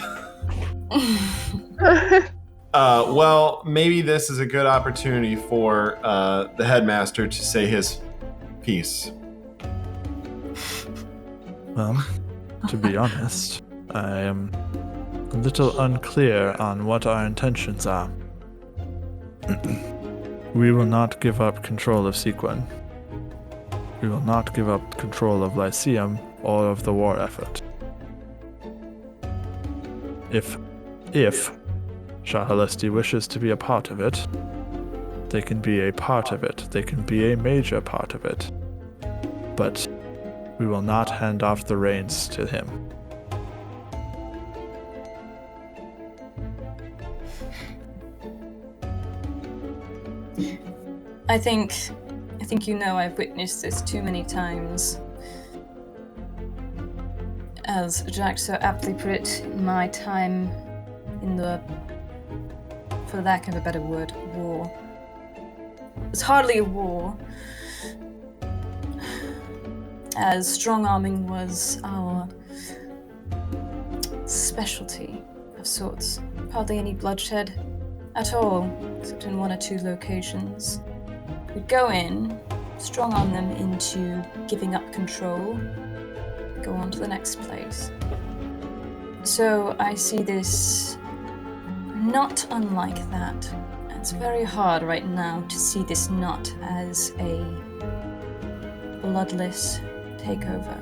Well, maybe this is a good opportunity for the headmaster to say his piece. Well, to be honest, I am a little unclear on what our intentions are. We will not give up control of Sequin. We will not give up control of Lyceum or of the war effort. If Shahalesti wishes to be a part of it, they can be a part of it. They can be a major part of it. But we will not hand off the reins to him. I think you know I've witnessed this too many times. As Jack so aptly put it, in my time in the, for lack of a better word, war. It was hardly a war. as strong-arming was our specialty of sorts. Hardly any bloodshed at all, except in 1 or 2 locations. We'd go in, strong-arm them into giving up control, go on to the next place. So I see this not unlike that. It's very hard right now to see this not as a bloodless takeover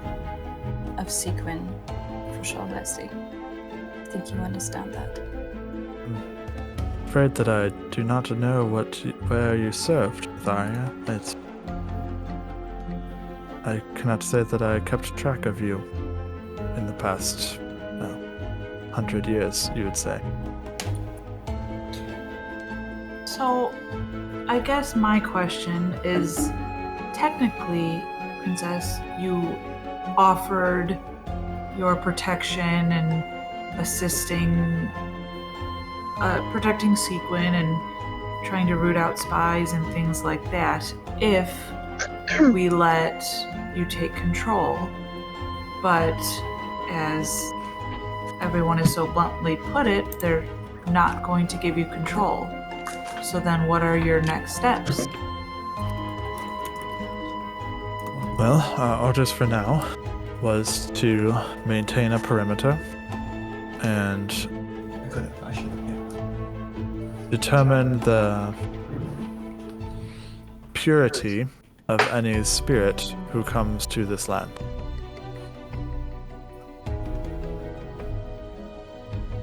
of Sequin for Charlesy. I think you understand that. I'm afraid that I do not know where you served, Myetharia. I cannot say that I kept track of you in the past 100 years, you would say. So, I guess my question is, technically, Princess, you offered your protection and protecting Sequin and trying to root out spies and things like that if we let you take control. But as everyone has so bluntly put it, they're not going to give you control. So then what are your next steps? Well, our orders for now was to maintain a perimeter and determine the purity of any spirit who comes to this land.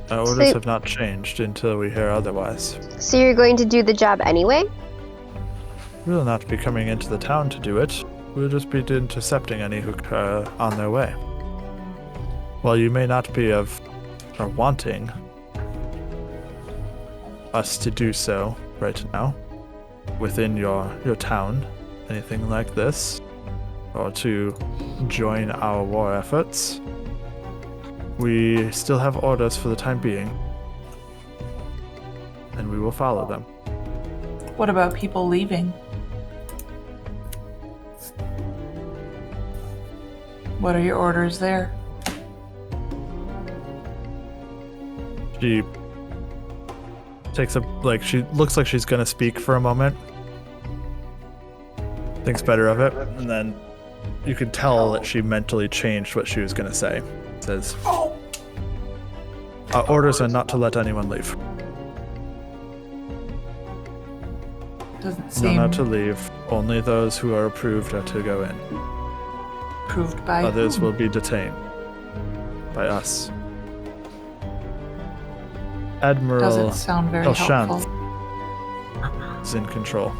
Our orders have not changed until we hear otherwise. So you're going to do the job anyway? We'll not be coming into the town to do it. We'll just be intercepting any who are on their way. While you may not be wanting us to do so right now, within your town, anything like this, or to join our war efforts, we still have orders for the time being, and we will follow them. What about people leaving? What are your orders there? She she looks like she's gonna speak for a moment, thinks better of it, and then you can tell that she mentally changed what she was gonna say. Says, our orders are not to let anyone leave. Doesn't seem Not to leave. Only those who are approved are to go in. approved by Others whom? will be detained by us. Admiral Doesn't sound very Elshan helpful. is in control.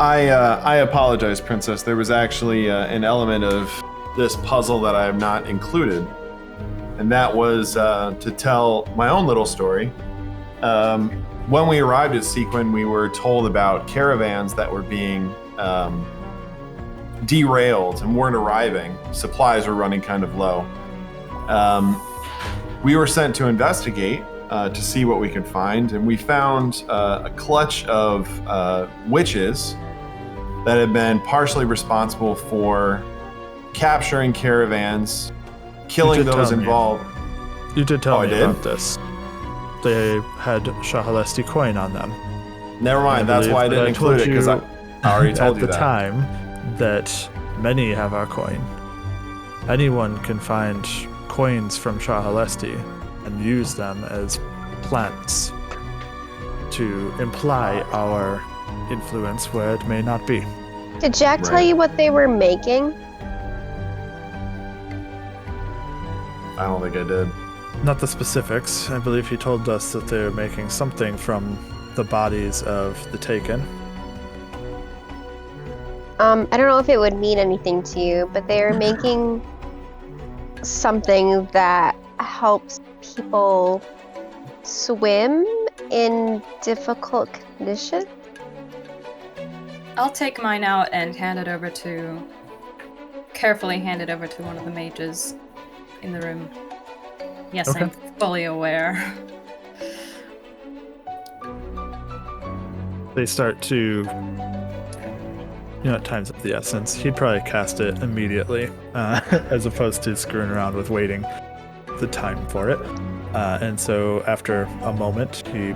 I apologize, Princess. There was actually an element of this puzzle that I have not included, and that was to tell my own little story. When we arrived at Sequin, we were told about caravans that were being derailed and weren't arriving. Supplies were running kind of low. We were sent to investigate to see what we could find, and we found a clutch of witches that had been partially responsible for capturing caravans, killing those involved. You did tell me I did? about this. They had Shahalesti coin on them. Never mind, that's why I didn't include it, because I already told you at the that. time that many have our coin. Anyone can find coins from Shahalesti and use them as plants to imply our influence where it may not be. Did Jack tell Right. you what they were making? I don't think I did. Not the specifics. I believe he told us that they're making something from the bodies of the taken. I don't know if it would mean anything to you, but they are making something that helps people swim in difficult conditions. I'll take mine out and carefully hand it over to one of the mages in the room. Yes, Okay. I'm fully aware. They start to time's of the essence. He'd probably cast it immediately, as opposed to screwing around with waiting the time for it. And so after a moment, he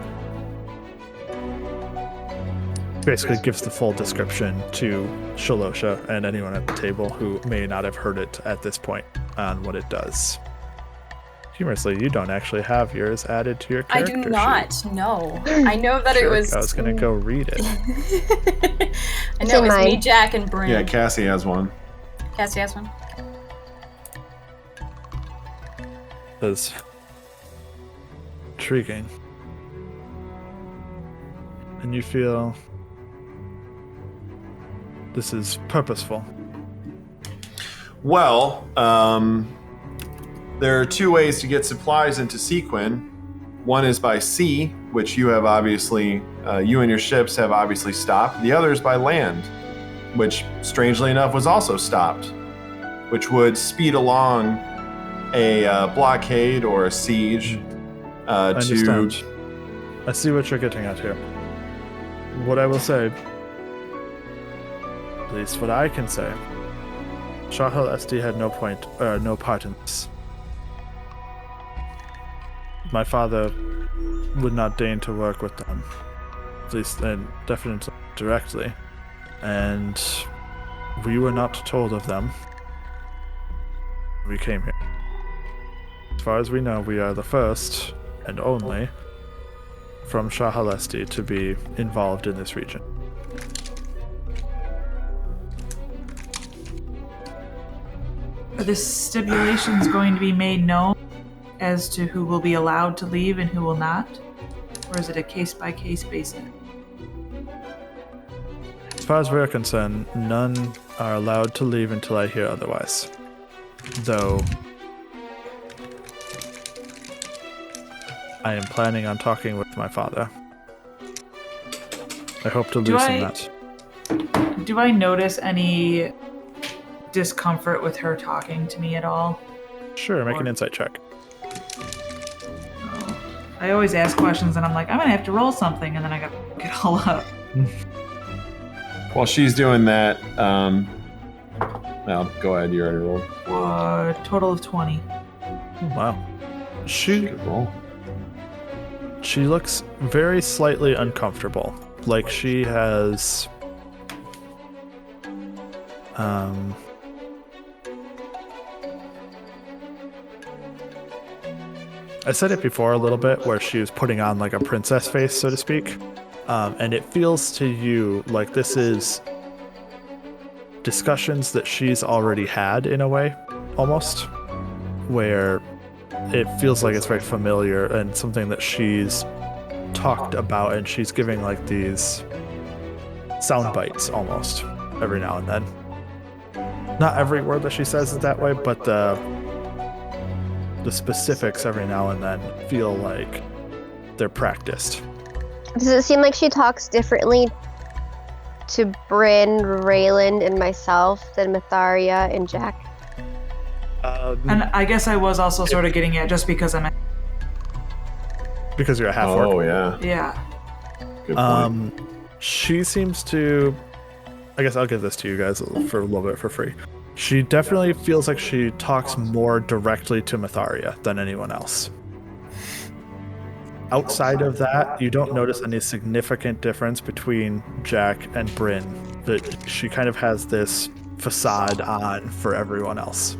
basically gives the full description to Shalosha and anyone at the table who may not have heard it at this point on what it does. Humorously, you don't actually have yours added to your character I do not, sheet. no. I know that it was... I was going to go read it. I know it was me, Jack, and Bryn. Yeah, Cassie has one. Cassie has one. That's intriguing. And you feel this is purposeful. Well, there are two ways to get supplies into Sequin. One is by sea, which you have obviously, you and your ships have obviously stopped. The other is by land, which strangely enough was also stopped, which would speed along a blockade or a siege I understand. I see what you're getting at here. What I will say, at least what I can say, Shahal SD had no part in this. My father would not deign to work with them, at least and definitely directly, and we were not told of them. We came here. As far as we know, we are the first and only from Shahal SD to be involved in this region. Are the stipulations going to be made known as to who will be allowed to leave and who will not? Or is it a case-by-case basis? As far as we're concerned, none are allowed to leave until I hear otherwise. Though I am planning on talking with my father. I hope to loosen that. Do I notice any discomfort with her talking to me at all? Sure, make an insight check. I always ask questions and I'm like, I'm gonna have to roll something, and then I gotta look it all up. While she's doing that, well, go ahead, you already rolled. Total of 20. Wow. Good roll. She looks very slightly uncomfortable. Like she has I said it before a little bit, where she was putting on like a princess face, so to speak. And it feels to you like this is discussions that she's already had in a way, almost, where it feels like it's very familiar and something that she's talked about, and she's giving like these sound bites almost every now and then. Not every word that she says is that way, but the specifics every now and then feel like they're practiced. Does it seem like she talks differently to Bryn, Rayland, and myself than Myetharia and Jack? And I guess I was also sort of getting at just because I'm because you're a half-orc. Oh, yeah. Yeah. Good point. She seems to... I guess I'll give this to you guys for a little bit for free. She definitely feels like she talks more directly to Myetharia than anyone else. Outside of that, you don't notice any significant difference between Jack and Bryn. But she kind of has this facade on for everyone else.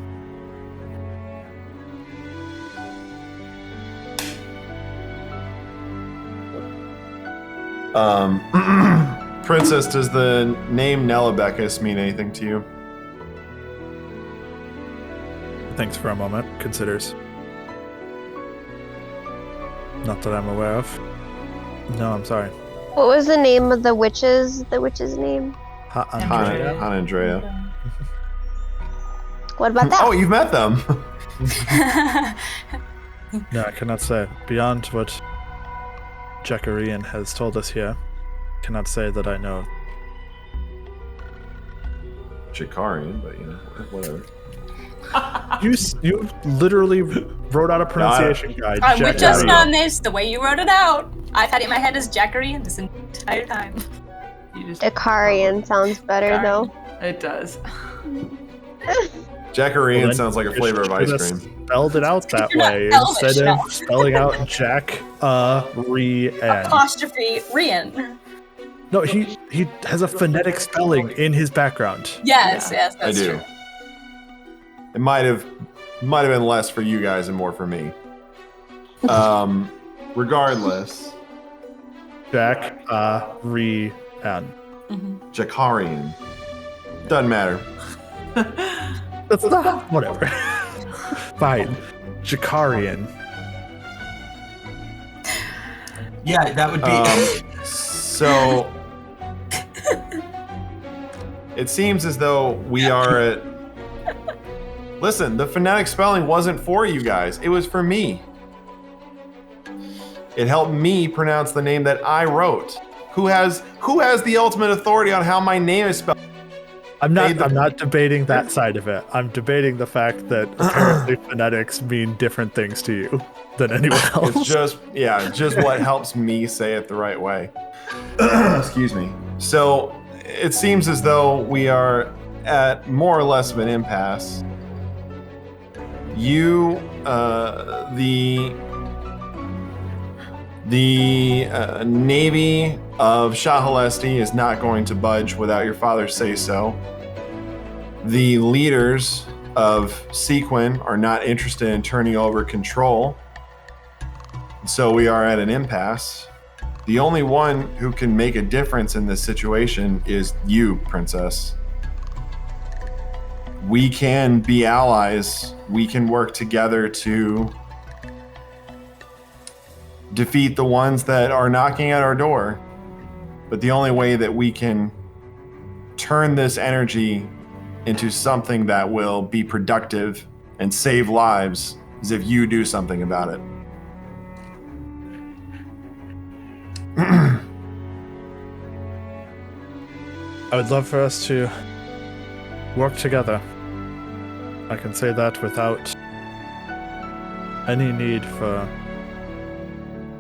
Princess, does the name Nelabekis mean anything to you? Thinks for a moment, considers. Not that I'm aware of. No, I'm sorry. What was the name of the witches? The witch's name? Andrea. What about that? Oh, you've met them. No, I cannot say. Beyond what Jackarian has told us here, cannot say that I know. Chikarian, but you know, whatever. You literally wrote out a pronunciation guide. We're just on this the way you wrote it out. I've had it in my head as Jackarian this entire time. You just Dakarian sounds better though. It does. Jackarian sounds like a flavor of ice cream. Spelled it out that way instead of spelling out Jack Rian. Apostrophe Rian. No, he has a phonetic spelling in his background. Yes, that's I do. true. It might have been less for you guys and more for me. Regardless, Jack Rian. Jakarian. Doesn't matter. That's not whatever. Fine. Jakarian. Yeah, that would be. So it seems as though we are at. Listen, the phonetic spelling wasn't for you guys. It was for me. It helped me pronounce the name that I wrote. Who has the ultimate authority on how my name is spelled? I'm not debating that side of it. I'm debating the fact that apparently phonetics mean different things to you than anyone else. It's just what helps me say it the right way. Excuse me. So it seems as though we are at more or less of an impasse. You, the Navy of Shahalesti is not going to budge without your father say so. The leaders of Sequin are not interested in turning over control. So we are at an impasse. The only one who can make a difference in this situation is you, Princess. We can be allies. We can work together to defeat the ones that are knocking at our door. But the only way that we can turn this energy into something that will be productive and save lives is if you do something about it. I would love for us to work together. I can say that without any need for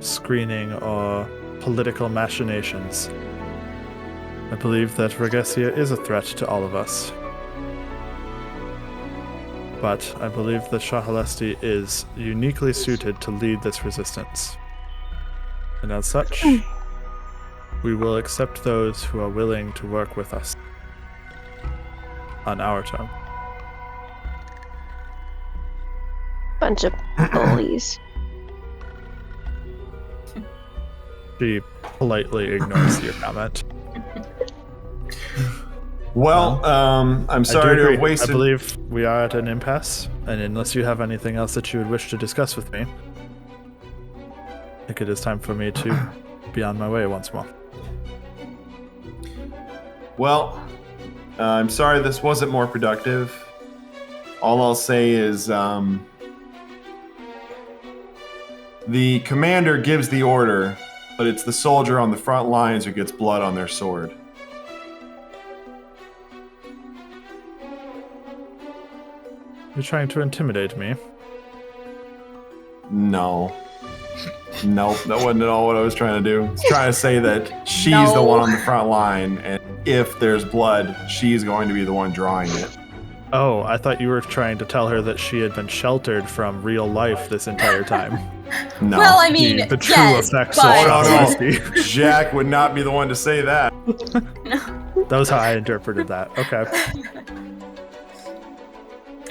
screening or political machinations. I believe that Regesia is a threat to all of us. But I believe that Shahalesti is uniquely suited to lead this resistance. And as such, we will accept those who are willing to work with us on our terms. Bunch of bullies. She politely ignores your comment. Well, I'm sorry to have wasted. I believe we are at an impasse, and unless you have anything else that you would wish to discuss with me, I think it is time for me to be on my way once more. Well, I'm sorry this wasn't more productive. All I'll say is the commander gives the order, but it's the soldier on the front lines who gets blood on their sword. You're trying to intimidate me. No. Nope, that wasn't at all what I was trying to do. I was trying to say that she's the one on the front line, and if there's blood, she's going to be the one drawing it. Oh, I thought you were trying to tell her that she had been sheltered from real life this entire time. No. Well, I mean, the true yes, effects but... of no. Jack would not be the one to say that. That was how I interpreted that. Okay.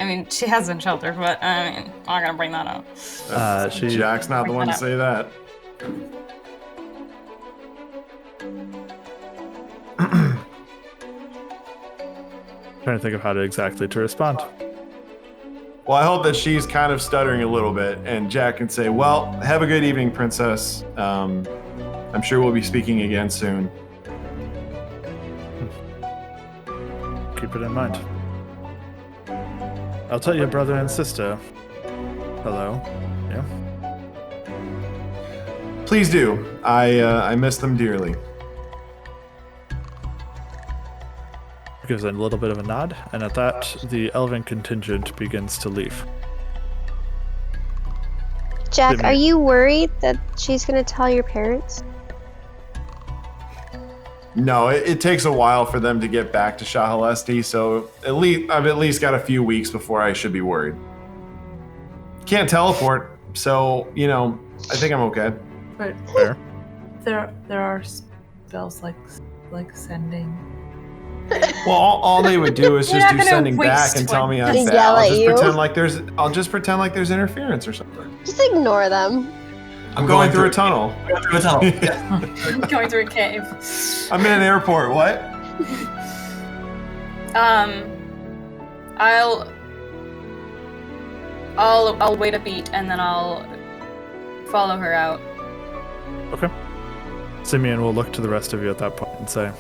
I mean, she has been sheltered, but I mean, I'm not gonna bring that up. Jack's not the one to say that. Trying to think of how to exactly to respond. Well, I hope that she's kind of stuttering a little bit, and Jack can say, well, have a good evening, Princess. I'm sure we'll be speaking again soon. Keep it in mind. I'll tell your brother and sister. Hello. Yeah. Please do. I miss them dearly. Gives a little bit of a nod, and at that, the elven contingent begins to leave. Jack, are you worried that she's gonna tell your parents? No, it takes a while for them to get back to Shahalesti, so I've at least got a few weeks before I should be worried. Can't teleport, so I think I'm okay. But Fair. there are spells like sending. Well, all they would do is You're just not do gonna sending back and tell me I'm They bad. yell at you. I'll just pretend like there's interference or something. Just ignore them. I'm going through a tunnel. Through a tunnel. Yeah. Going through a cave. I'm in an airport. What? I'll wait a beat and then I'll follow her out. Okay. Simeon will look to the rest of you at that point and say,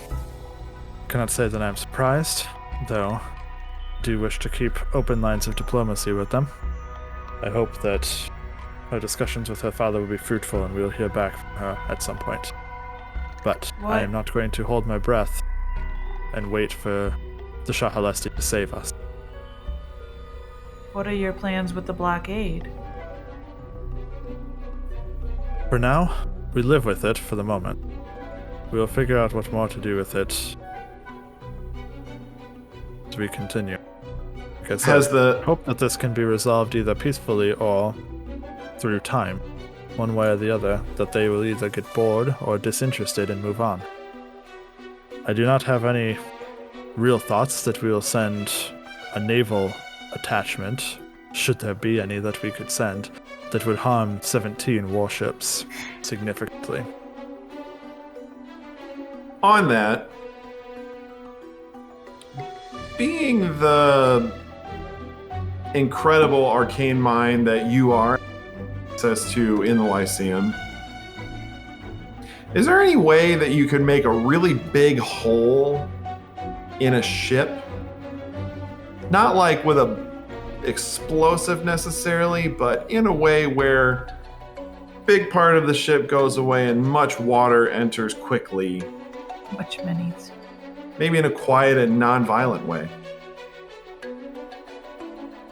cannot say that I'm surprised, though do wish to keep open lines of diplomacy with them. I hope that our discussions with her father will be fruitful and we'll hear back from her at some point. But I am not going to hold my breath and wait for the Shahalesti to save us. What are your plans with the blockade? For now, we live with it for the moment. We will figure out what more to do with it as we continue. Like I said, hope that this can be resolved either peacefully or through time, one way or the other, that they will either get bored or disinterested and move on. I do not have any real thoughts that we will send a naval attachment, should there be any that we could send, that would harm 17 warships significantly. On that, being the incredible arcane mind that you are, access to in the Lyceum, is there any way that you could make a really big hole in a ship? Not like with a explosive necessarily, but in a way where big part of the ship goes away and much water enters quickly. Much minis. Maybe in a quiet and non-violent way.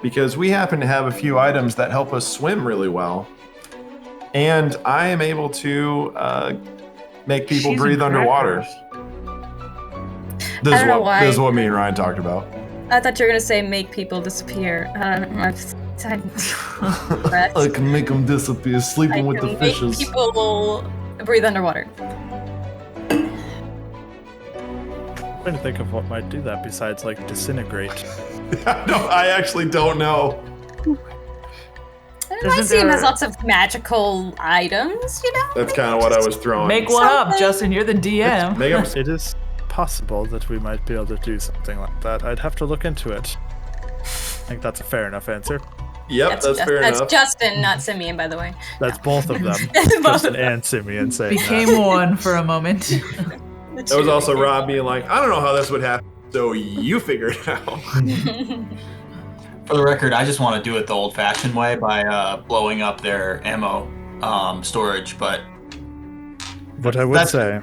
Because we happen to have a few items that help us swim really well. And I am able to make people breathe underwater. This is what me and Ryan talked about. I thought you were gonna say make people disappear. I can make them disappear, sleeping with the fishes. Make people breathe underwater. I'm trying to think of what might do that besides like disintegrate. No, I actually don't know. Lyceum has lots of magical items, That's kind of what I was throwing. Make one up, Justin. You're the DM. It is possible that we might be able to do something like that. I'd have to look into it. I think that's a fair enough answer. Yep, that's fair enough. That's Justin, not Simeon, by the way. That's both of them. Justin and Simeon saying Became one for a moment. That was also Rob being like, I don't know how this would happen, so you figure it out. For the record, I just want to do it the old-fashioned way by blowing up their ammo storage, but... What I would say,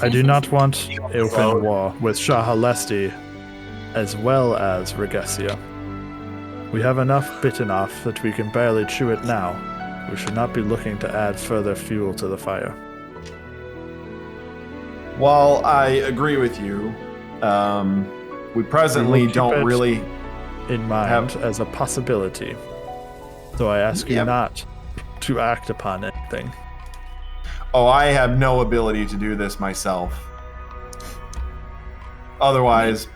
I do not want open war with Shahalesti as well as Regesia. We have enough bitten off that we can barely chew it now. We should not be looking to add further fuel to the fire. While I agree with you, we presently don't really in mind as a possibility. So I ask you not to act upon anything. Oh, I have no ability to do this myself. Otherwise,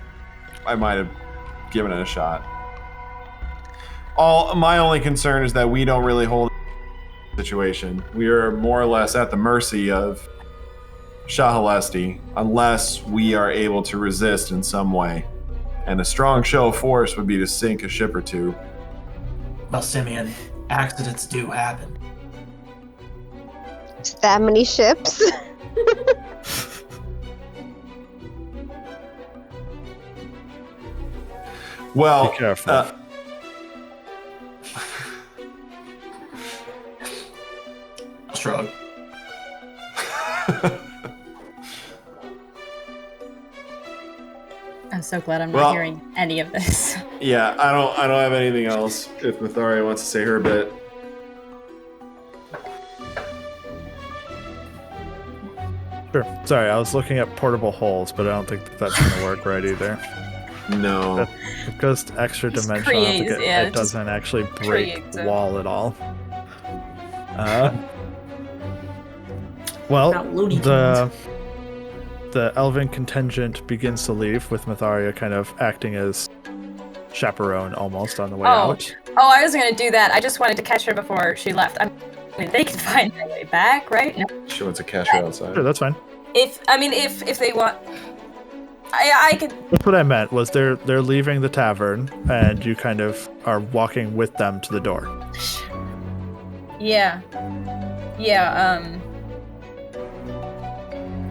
I might have given it a shot. My only concern is that we don't really hold the situation. We are more or less at the mercy of Shahalesti unless we are able to resist in some way. And a strong show of force would be to sink a ship or two. Well, Simeon, accidents do happen. That many ships? Well, be careful. I'll shrug. I'm so glad I'm not hearing any of this. Yeah, I don't have anything else. If Myetharia wants to say her bit. Sure. Sorry, I was looking at portable holes, but I don't think that's going to work right either. No. It goes to extra Just dimension. It just doesn't actually break creates the it. wall at all. Well, About Looney Tunes. the elven contingent begins to leave, with Myetharia kind of acting as chaperone almost on the way out. Oh, I was gonna do that. I just wanted to catch her before she left. I mean, they can find their way back, right? No. She wants to cash her outside. Sure, that's fine. If they want, I could. That's what I meant. Was they're leaving the tavern, and you kind of are walking with them to the door. Yeah.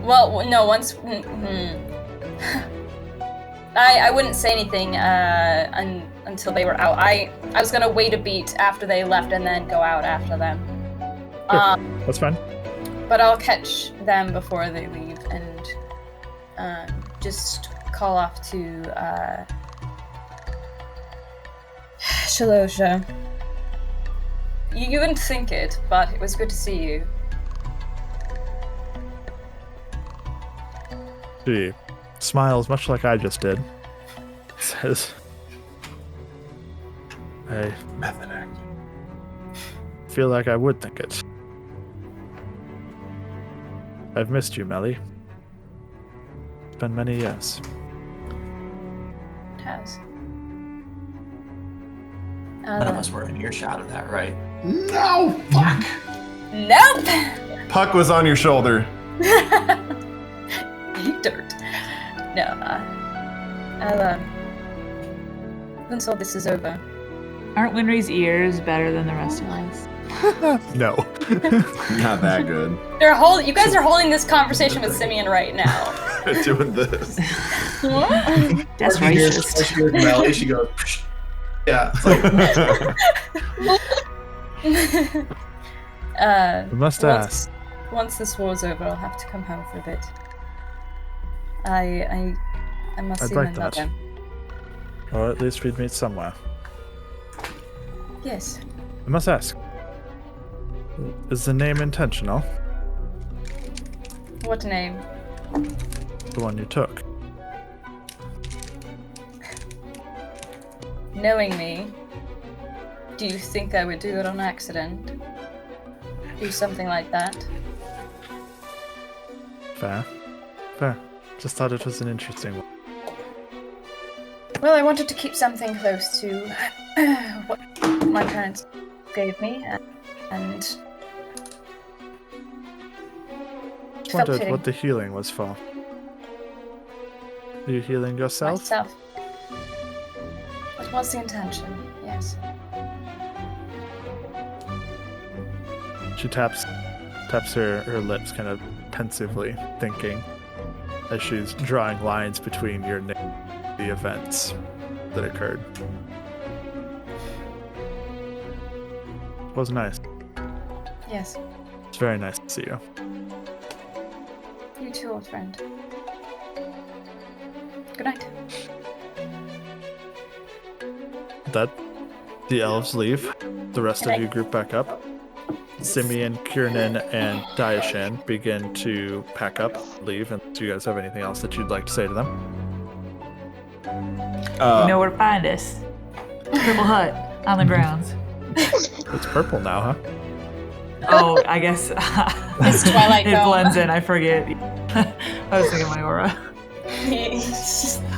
Well, no. Once. I wouldn't say anything until they were out. I was gonna wait a beat after they left and then go out after them. Sure, that's fine. But I'll catch them before they leave and just call off to Shalosha. You wouldn't think it, but it was good to see you. She smiles much like I just did. Says, I Method act. feel like I would think it. I've missed you, Melly. It's been many years. It has. None of us were in earshot of that, right? No! Fuck! Nope! Puck was on your shoulder. You dirt. No, I'll, once all this is over. Aren't Winry's ears better than the rest of us? No. Not that good. You guys are holding this conversation with Simeon right now. Doing this. That's She hears- racist. She hears Melly, she goes, "Psh." Yeah, it's like, I must ask. Once this war's over, I'll have to come home for a bit. I must I'd see like my that. mother. Or at least we'd meet somewhere. Yes. I must ask. Is the name intentional? What name? The one you took? Knowing me, do you think I would do it on accident? Do something like that? Fair. Fair. Just thought it was an interesting one. Well, I wanted to keep something close to what my parents gave me, and felt Wondered fitting. what the healing was for. Are you healing yourself? Myself. That was the intention, yes. She taps her lips kind of pensively, thinking, as she's drawing lines between your name and the events that occurred. It was nice. Yes. It's very nice to see you. You too, old friend. Good night. That the elves leave. The rest of you group back up. Simeon, Kiernan, and Diashan begin to pack up, leave, and do you guys have anything else that you'd like to say to them? You know where to find us. Purple Hut on the grounds. It's purple now, huh? Oh, I guess It's Twilight it Dome. blends in. I forget. I was thinking my aura.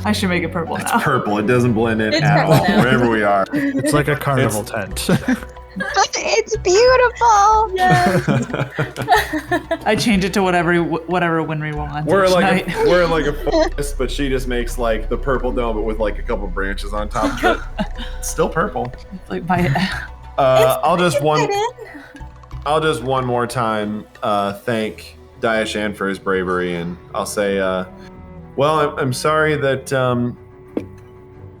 I should make it purple It's now. purple. It doesn't blend in It's at purple all, now. wherever we are. It's like a carnival tent. It's beautiful. I change it to whatever Winry wants. We're each like night. we're in like a forest, but she just makes like the purple dome, but with like a couple branches on top of it. It's still purple. Like my I'll just one more time thank Diashan for his bravery, and I'll say, well, I'm sorry that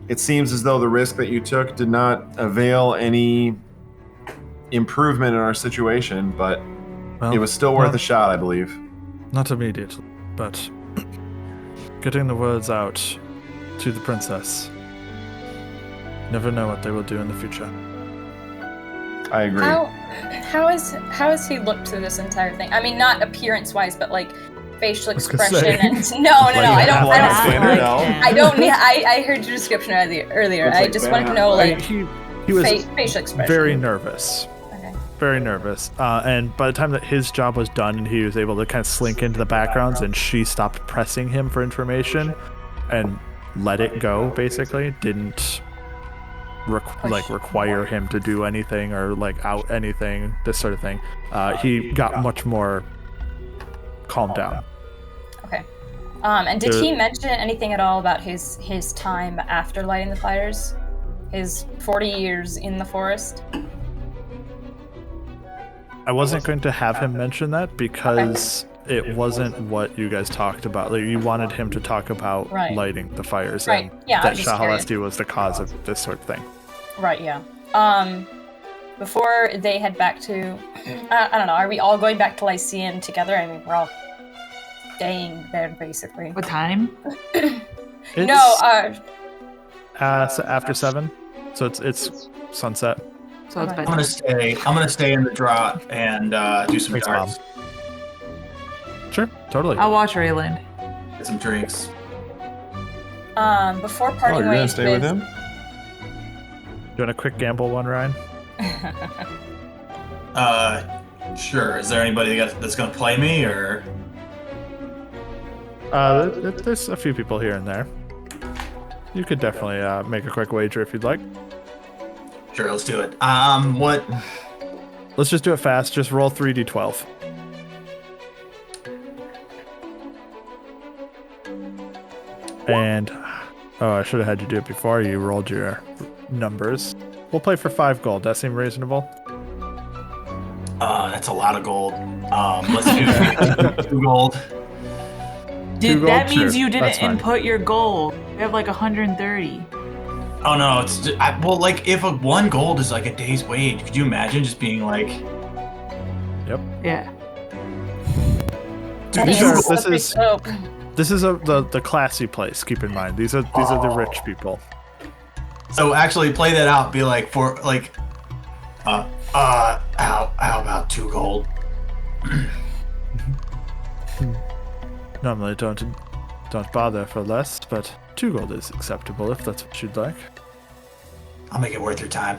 it seems as though the risk that you took did not avail any improvement in our situation, but Well, it was still worth a shot, I believe. Not immediately, but getting the words out to the princess. Never know what they will do in the future. I agree. How has he looked through this entire thing? I mean, not appearance-wise, but like facial was gonna expression. say. And no, I don't. Like I don't. standard elf. I don't need. I heard your description earlier. Looks I like just Van wanted to know Halen. like He was facial expression. very nervous. Okay. Very nervous. And by the time that his job was done and he was able to kind of slink into the backgrounds and she stopped pressing him for information and let it go, basically, didn't require him to do anything or like out anything, this sort of thing. He got much more calmed down. Okay. And did he mention anything at all about his time after lighting the fires? His 40 years in the forest? I wasn't going to have him mention that because it wasn't what you guys talked about. Like, you wanted him to talk about lighting the fires and that Shahalesti was the cause of this sort of thing. Right, yeah. Before they head back to... I don't know, are we all going back to Lyceum together? I mean, we're all staying there, basically. What time? No, so after 7, so it's sunset. So it's Okay. bedtime. I'm gonna stay in the drop and do some Thanks, darts, Sure, totally. I'll watch Rayland. get some drinks. before Oh, parting you're gonna ways stay with him? You want a quick gamble one, Ryan? Sure. Is there anybody that's gonna play me or? There's a few people here and there. You could definitely make a quick wager if you'd like. Sure, let's do it. What? Let's just do it fast. Just roll 3d12. And I should have had you do it before you rolled your numbers. We'll play for 5 gold. That seem reasonable? That's a lot of gold. Let's do 2 gold. That Sure, means you that's didn't fine. input your gold. You have like 130. Oh no, it's like if 1 gold is like a day's wage. Could you imagine just being like? Yep. Yeah. Dude, These two are- gold. this is the classy place. Keep in mind, these are the rich people. So actually, play that out. Be like how about 2 gold? Normally don't bother for less, but 2 gold is acceptable if that's what you'd like. I'll make it worth your time.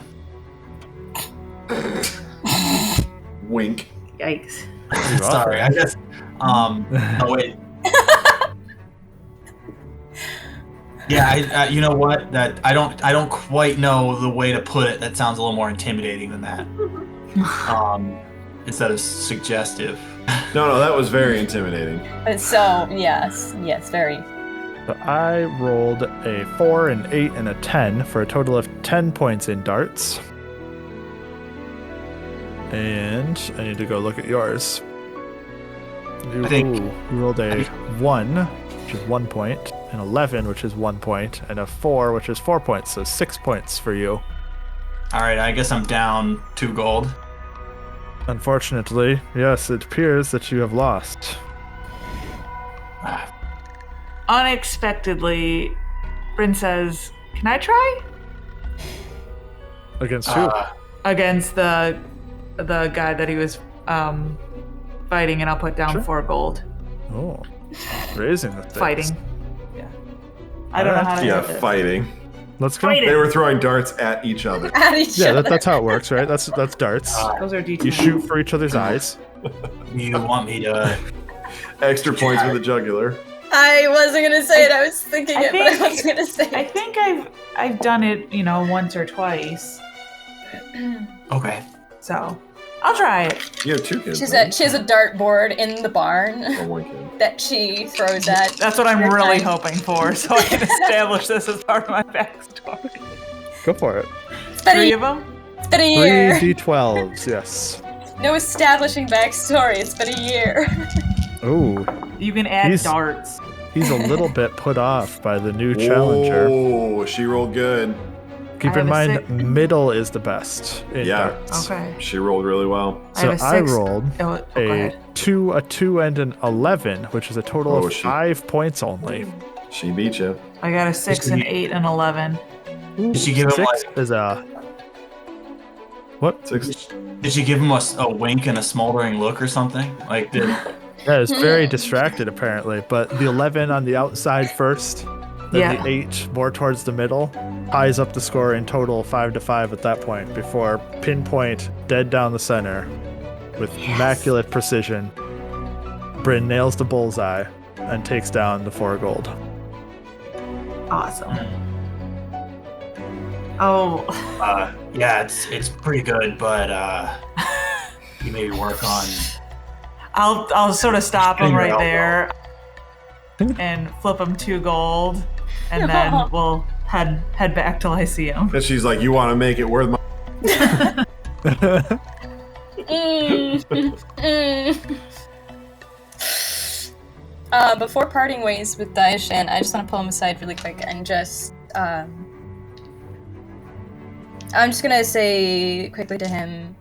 Wink. Yikes. Sorry, I guess. Oh wait. Yeah, you know what? That I don't quite know the way to put it. That sounds a little more intimidating than that. Instead of suggestive. No, that was very intimidating. So, yes, very. So I rolled a 4, an 8, and a 10 for a total of 10 points in darts. And I need to go look at yours. You rolled a 1, which is 1 point, an 11, which is 1 point, and a 4, which is 4 points, so 6 points for you. All right, I guess I'm down 2 gold. Unfortunately, yes, it appears that you have lost. Unexpectedly, Bryn says, "Can I try?" Against who? Against the guy that he was fighting, and I'll put down 4 gold. Oh, raising the things. Fighting. Yeah. I don't know how to Yeah, do it. fighting. Let's go. Fighting. They were throwing darts at each other. At each Yeah, other. that's how it works, right? That's darts. Those are D10. You shoot for each other's eyes. You want me to? Extra points for the jugular. I wasn't gonna say it. I was thinking I it, but I think- wasn't gonna say I it. think I've done it, once or twice. Okay. So I'll try it. You have 2 kids. She right? has a dartboard in the barn Or 1 kid. that she throws at. That's what I'm your really time. hoping for, so I can establish this as part of my backstory. Go for it. It's been 3 a, of them? it's been a year. 3 d12s, yes. No establishing backstory. It's been a year. Oh, You can add He's- darts. he's a little bit put off by the new challenger. Oh, she rolled good. Keep I in have a mind, six. middle is the best in Yeah. darts. Okay. She rolled really well. I So have a I 6. rolled go a ahead. 2, a 2, and an 11, which is a total Oh, of shit. 5 points only. She beat you. I got a 6, an 8, and 11. Did she give him 6 is a... What? 6. Did she give him a wink and a smoldering look or something? Like did? Yeah, it's very distracted apparently, but the 11 on the outside first, then the 8 more towards the middle, ties up the score in total 5-5 at that point before pinpoint dead down the center with immaculate precision. Bryn nails the bullseye and takes down the 4 gold. Awesome. Oh. Yeah, it's pretty good, but you maybe work on. I'll sort of stop him right there and flip him 2 gold, and then we'll head back till I see him. And she's like, "You want to make it worth my?" Before parting ways with Daishan, I just want to pull him aside really quick and just I'm just gonna say quickly to him,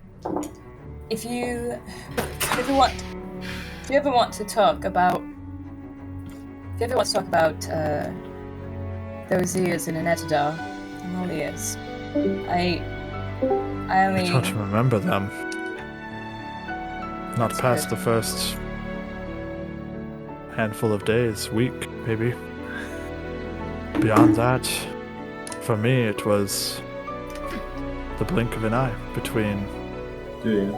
if you ever want to talk about those ears in an Etidar, I'm all ears. I don't remember them. Not past the first handful of days, week, maybe. Beyond that, for me, it was the blink of an eye between... Yeah.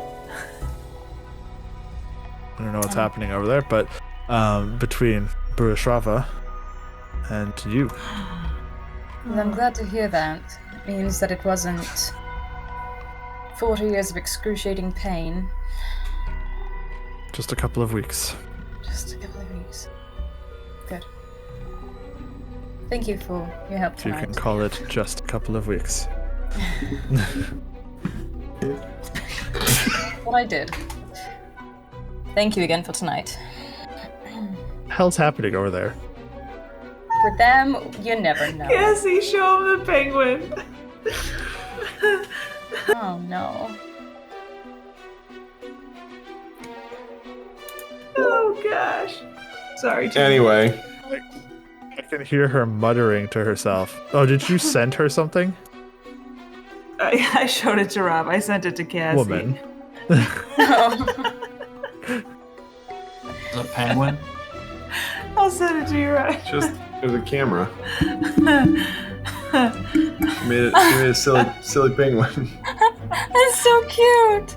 I don't know what's happening over there, but between Burashrava and you. Well, I'm glad to hear that. It means that it wasn't 40 years of excruciating pain. Just a couple of weeks. Just a couple of weeks. Good. Thank you for your help tonight. You can call it just a couple of weeks. What I did. Thank you again for tonight. Hell's happening over there? For them, you never know. Cassie, show him the penguin. Oh no. Oh gosh. Sorry, Jim. Anyway, I can hear her muttering to herself. Oh, did you send her something? I showed it to Rob. I sent it to Cassie. Woman. The penguin. I'll send it to you, right? just there's a camera. She made a silly penguin. That's so cute.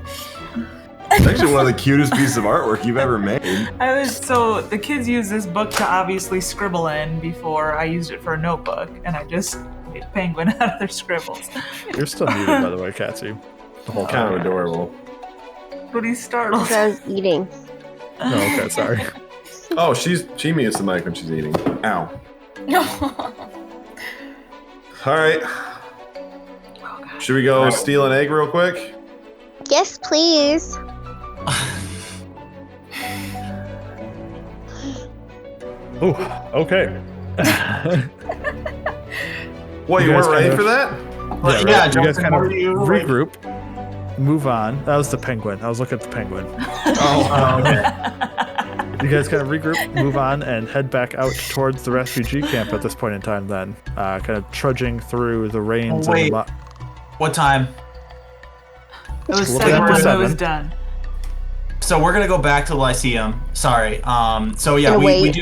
It's actually one of the cutest pieces of artwork you've ever made. The kids use this book to obviously scribble in before I used it for a notebook, and I just made a penguin out of their scribbles. You're still muted, by the way, Cassie. The whole Kind time. of adorable. But he's startled. I was eating. No, okay, sorry. Oh, she mutes the mic when she's eating. Ow. All right. Should we go steal an egg real quick? Yes, please. Oh, okay. What, you weren't ready for that? Yeah, you guys kind of what are you- regroup, move on. That was the penguin. I was looking at the penguin. Oh, okay. You guys kind of regroup, move on, and head back out towards the refugee camp at this point in time then. Kind of trudging through the rains. Wait. And What time? It was We'll 7 take when it 7. was done. So we're gonna go back to the Lyceum. Sorry. So yeah, Gonna wait.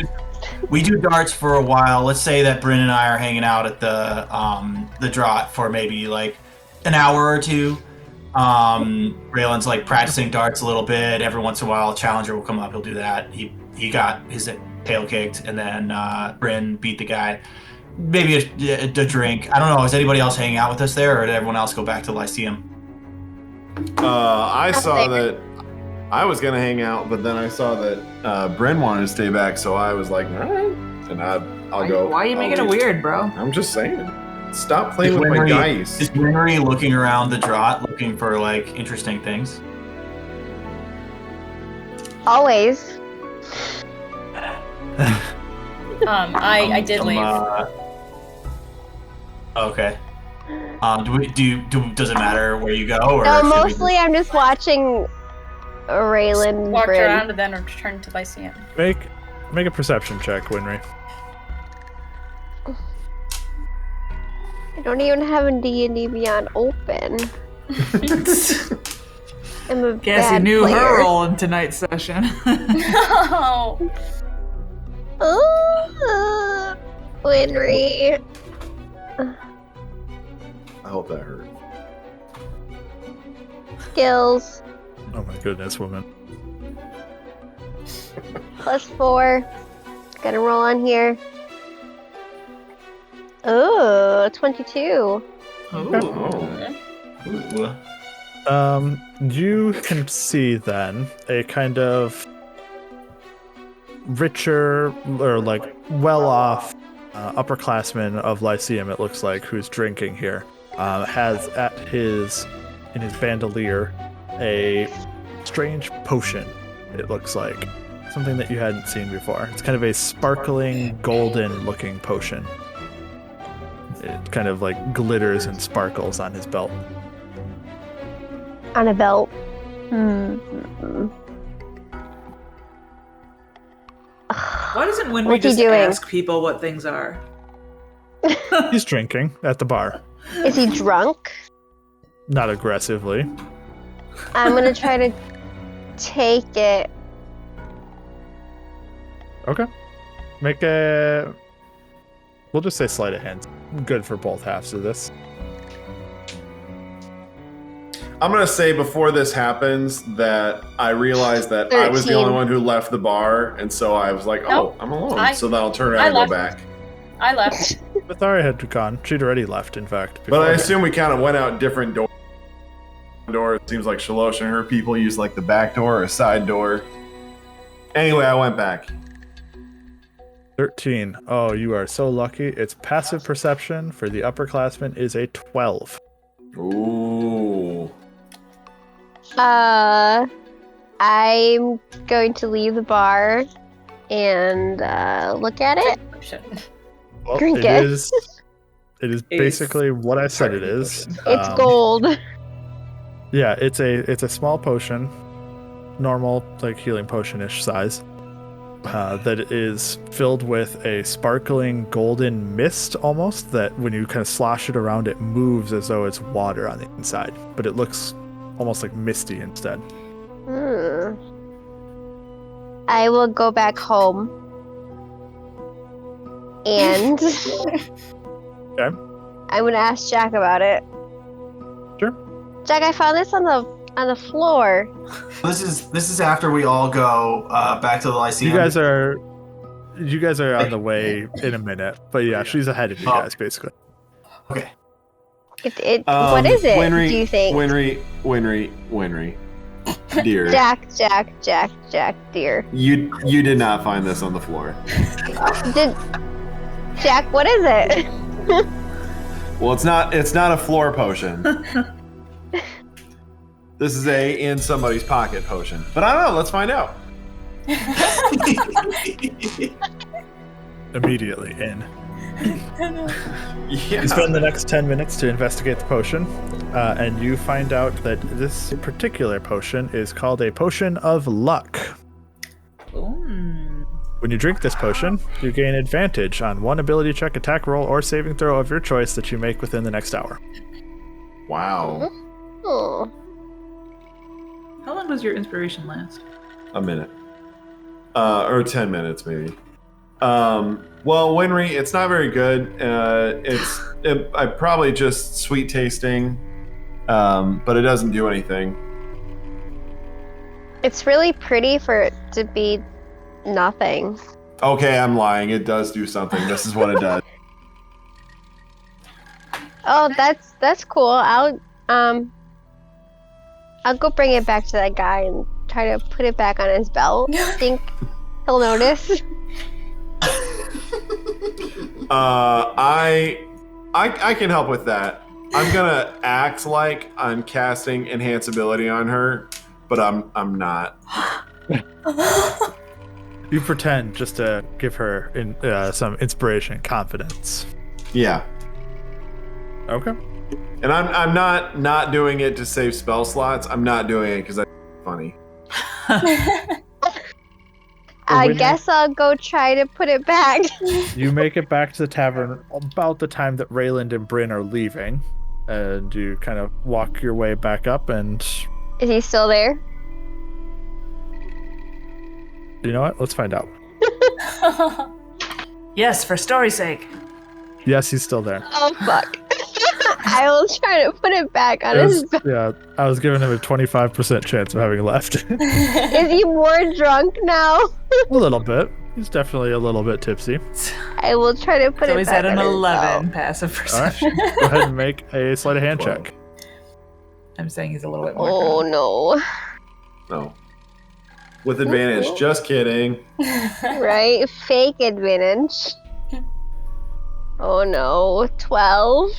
we do darts for a while. Let's say that Bryn and I are hanging out at the draught for maybe like an hour or two. Rayland's like practicing darts a little bit. Every once in a while, a challenger will come up. He'll do that. He got his tail kicked, and then Bryn beat the guy. Maybe a drink. I don't know. Is anybody else hanging out with us there, or did everyone else go back to the Lyceum? I saw that I was gonna hang out, but then I saw that Bryn wanted to stay back, so I was like, all right, and I'll go. Why are you making it weird, bro? I'm just saying. Stop playing with my dice. Is Winry looking around the draught, looking for like interesting things? Always. I did leave. Okay. Does it matter where you go? Or No, should we- mostly I'm just watching Rayland and Walked Bryn. around and then returned to Lyceum. Make a perception check, Winry. I don't even have a D&D Beyond open. I'm a Cassie bad knew player. her role in tonight's session. No. Oh, Winry. I hope that hurt. Skills. Oh my goodness, woman. +4. Gotta roll on here. Oh, 22. Ooh. You can see then a kind of richer or like well-off upperclassman of Lyceum, it looks like, who's drinking here, has in his bandolier a strange potion, it looks like. Something that you hadn't seen before. It's kind of a sparkling, golden-looking potion. It kind of like glitters and sparkles on his belt. On a belt. Why doesn't Winry What's he just doing? ask people what things are? He's drinking at the bar. Is he drunk? Not aggressively. I'm gonna try to take it. Okay. Make a... We'll just say sleight of hand. Good for both halves of this. I'm going to say before this happens that I realized that I was the 13. only one who left the bar. And so I was like, oh, Nope. I'm alone. I- so then I'll turn around I and go left. back. I left. Myetharia had gone. She'd already left, in fact. But I before. assume we kind of went out different doors. It seems like Shalosh and her people use like the back door or a side door. Anyway, I went back. 13. Oh, you are so lucky. Its passive perception for the upperclassman is a 12. Ooh. I'm going to leave the bar and look at it. Well, Drink it it. is. It is basically what I said it is. It's gold. Yeah, it's a small potion, normal like healing potion-ish size, that is filled with a sparkling golden mist almost. That when you kind of slosh it around, it moves as though it's water on the inside, but it looks almost like misty instead. I will go back home and Okay. I'm gonna ask Jack about it. Sure. Jack, I found this on the floor. This is after we all go back to the Lyceum. You guys are on the way in a minute, but yeah, she's ahead of you guys basically. Okay. What is it? Winry, do you think? Winry. Dear. Jack, dear. You did not find this on the floor. Jack, what is it? Well, it's not a floor potion. This is a in somebody's pocket potion. But I don't know, let's find out. Immediately in. Yeah. You spend the next 10 minutes to investigate the potion, and you find out that this particular potion is called a potion of luck. Ooh. When you drink this potion, you gain advantage on one ability check, attack roll, or saving throw of your choice that you make within the next hour. Wow. Oh. How long does your inspiration last? A minute. Or 10 minutes, maybe. Well, Winry, it's not very good. I probably just sweet tasting, but it doesn't do anything. It's really pretty for it to be nothing. Okay, I'm lying. It does do something. This is what it does. Oh, that's cool. I'll go bring it back to that guy and try to put it back on his belt. Think he'll notice. I can help with that. I'm gonna act like I'm casting enhance ability on her, but I'm not. You pretend just to give her some inspiration and confidence. Yeah. Okay. And I'm not doing it to save spell slots. I'm not doing it because that's funny. I guess I'll go try to put it back. You make it back to the tavern about the time that Rayland and Bryn are leaving, and you kind of walk your way back up, and Is he still there? You know what? Let's find out. Yes, for story's sake. Yes, he's still there. Oh, fuck. I will try to put it back on his back. Yeah, I was giving him a 25% chance of having left. Is he more drunk now? A little bit. He's definitely a little bit tipsy. I will try to put So it he's back at an on his 11 belt. passive All right. perception. Go ahead and make a sleight of hand check. I'm saying he's a little bit more Oh, drunk. no. No. With advantage. Just kidding. Right? Fake advantage. Oh, no. 12.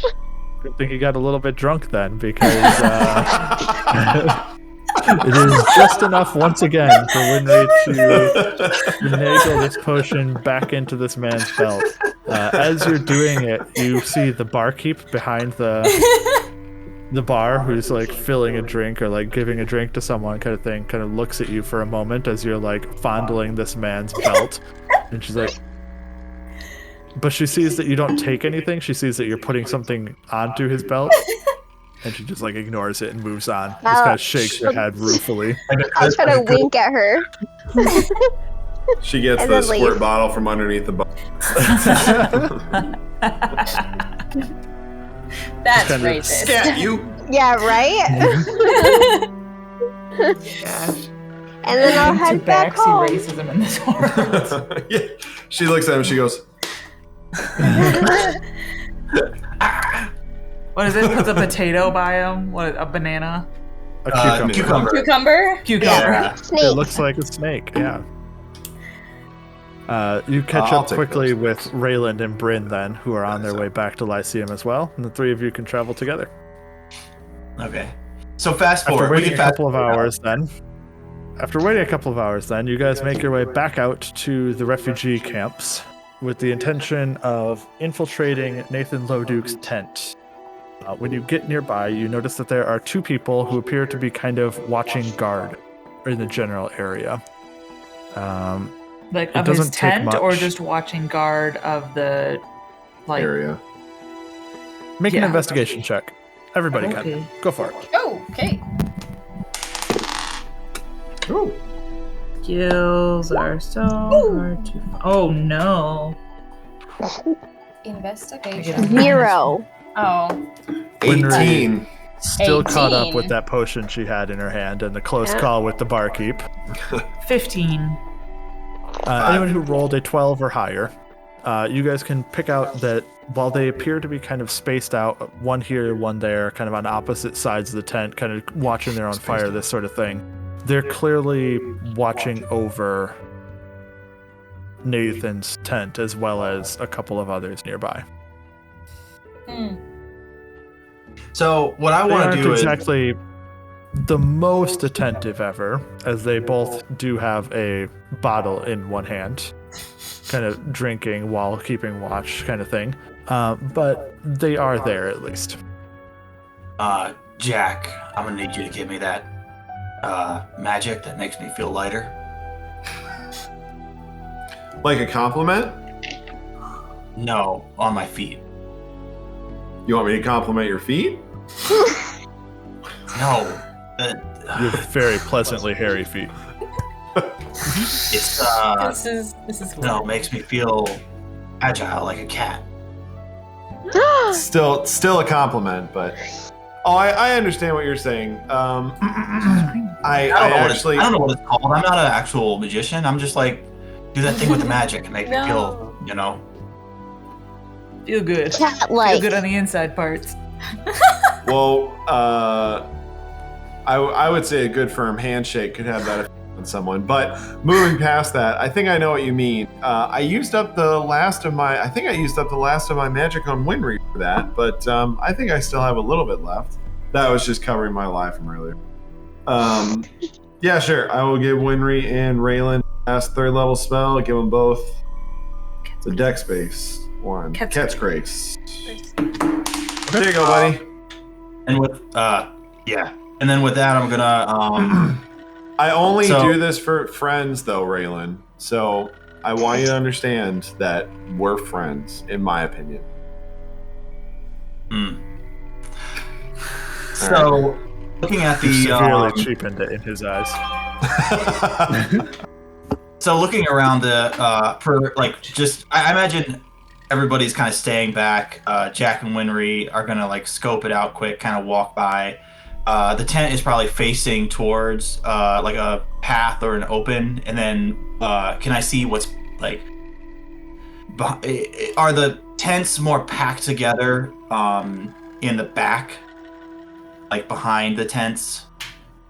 Good thing he got a little bit drunk then, because it is just enough once again for Winry to finagle this potion back into this man's belt. As you're doing it, you see the barkeep behind the bar, who's like filling a drink or like giving a drink to someone, kind of thing, kind of looks at you for a moment as you're like fondling this man's belt, and she's like. But she sees that you don't take anything. She sees that you're putting something onto his belt. And she just like ignores it and moves on. Just kind of shakes her head ruefully. I'll try to wink at her. She gets And the then squirt leave. bottle from underneath the bottle. That's Kind of racist. Scat you! Yeah, right? And then I'll head back Tabaxi home. racism in this world. Yeah. She looks at him, she goes, What is it? Puts a potato by him? What? A banana? A cucumber. Cucumber. Cucumber? Cucumber. Yeah. Snake. It looks like a snake, yeah. You catch I'll up take quickly those. with Rayland and Bryn then, who are on their way back to Lyceum as well, and the three of you can travel together. Okay. So fast After forward. We waiting can a fast couple of forward. hours then, you guys make your way back out to the refugee camps with the intention of infiltrating Nathan Lowduke's tent. When you get nearby, you notice that there are two people who appear to be kind of watching guard in the general area. Like It of his doesn't take tent, or much. just watching guard of the like area. Make an Yeah. investigation check. Everybody Okay. can. Go for it. Oh, okay. Ooh. skills are so hard to. Oh no! Investigation. 0. Oh. 18. Still caught up 18. with that potion she had in her hand and the close Yeah. call with the barkeep. 15. Anyone who rolled a 12 or higher, you guys can pick out that while they appear to be kind of spaced out, one here, one there, kind of on opposite sides of the tent, kind of watching their own fire, this sort of thing, they're clearly watching over Nathan's tent as well as a couple of others nearby. Hmm. So what I They want to aren't do is exactly the most attentive ever, as they both do have a bottle in one hand, kind of drinking while keeping watch, kind of thing. But they are there at least. Jack, I'm gonna need you to give me that magic that makes me feel lighter. Like a compliment? No, on my feet. You want me to compliment your feet? No, You have very pleasantly hairy feet. it's This is no, it makes me feel agile like a cat. Still a compliment, but I understand what you're saying. I don't know what it's called. I'm not an actual magician. I'm just like do that thing with the magic and make me feel, you know. Feel good. Feel Cat-like. good on the inside parts. Well, I would say a good firm handshake could have that effect on someone. But moving past that, I think I know what you mean. I used up the last of my magic on Winry for that, but I think I still have a little bit left. That was just covering my life from earlier. Yeah, sure. I will give Winry and Rayland last 3rd level spell. Give them both the dex base one. Cat's Grace. There you go, buddy. And with and then with that, I'm gonna I only So- do this for friends, though, Rayland. So I want you to understand that we're friends, in my opinion. So looking at You the severely cheapened it in his eyes. So looking around the I imagine everybody's kind of staying back. Jack and Winry are gonna like scope it out quick, kind of walk by. The tent is probably facing towards like a path or an open, and then can I see what's like? Are the tents more packed together in the back, like behind the tents?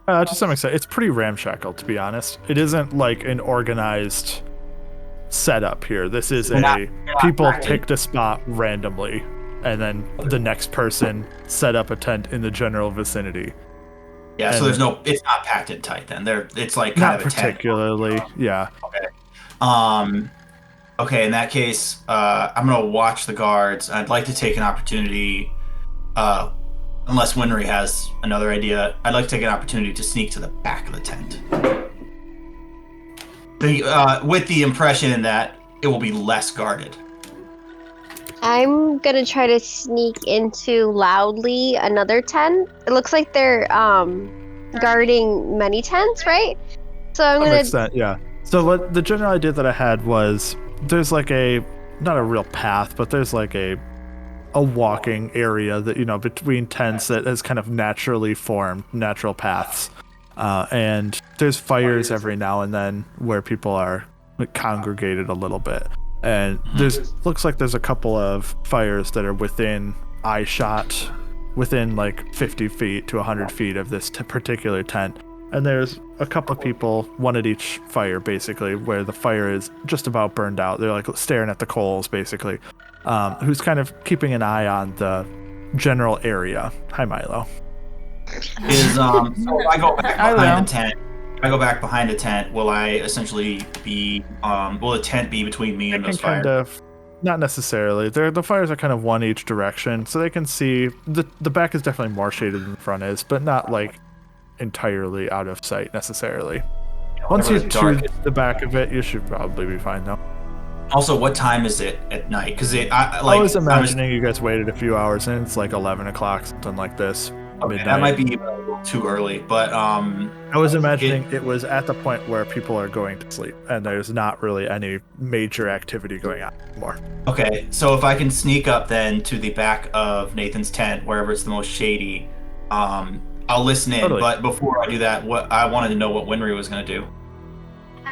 To some extent, it's pretty ramshackle, to be honest. It isn't like an organized setup here. This is people picked a spot randomly, and then the next person set up a tent in the general vicinity. Yeah, so it's not packed in tight then. It's like kind not of a particularly, tent. yeah. Okay. Okay, in that case, I'm gonna watch the guards. I'd like to take an opportunity. Unless Winry has another idea, I'd like to take an opportunity to sneak to the back of the tent. With the impression that it will be less guarded. I'm gonna try to sneak into loudly another tent. It looks like they're guarding many tents, right? So I'm gonna. Extent, yeah. So the general idea that I had was there's like not a real path, but there's like a walking area that, between tents that has kind of naturally formed natural paths. And there's fires every now and then where people are congregated a little bit. And looks like there's a couple of fires that are within eye shot, within like 50 feet to 100 feet of this particular tent. And there's a couple of people, one at each fire, basically, where the fire is just about burned out. They're like staring at the coals, basically. Who's kind of keeping an eye on the general area. Hi, Milo. So if I go back behind the tent, will I essentially be, will the tent be between me and those fires? Not necessarily. The fires are kind of one each direction, so they can see, the back is definitely more shaded than the front is, but not like entirely out of sight necessarily. Once you to the back of it, you should probably be fine though. Also, what time is it at night? Because I was imagining you guys waited a few hours and it's like 11 o'clock, something like this. Okay, midnight. that might be a little too early, but I was imagining it was at the point where people are going to sleep and there's not really any major activity going on anymore. Okay, so if I can sneak up then to the back of Nathan's tent, wherever it's the most shady, I'll listen in. Totally. But before I do that, I wanted to know what Winry was going to do.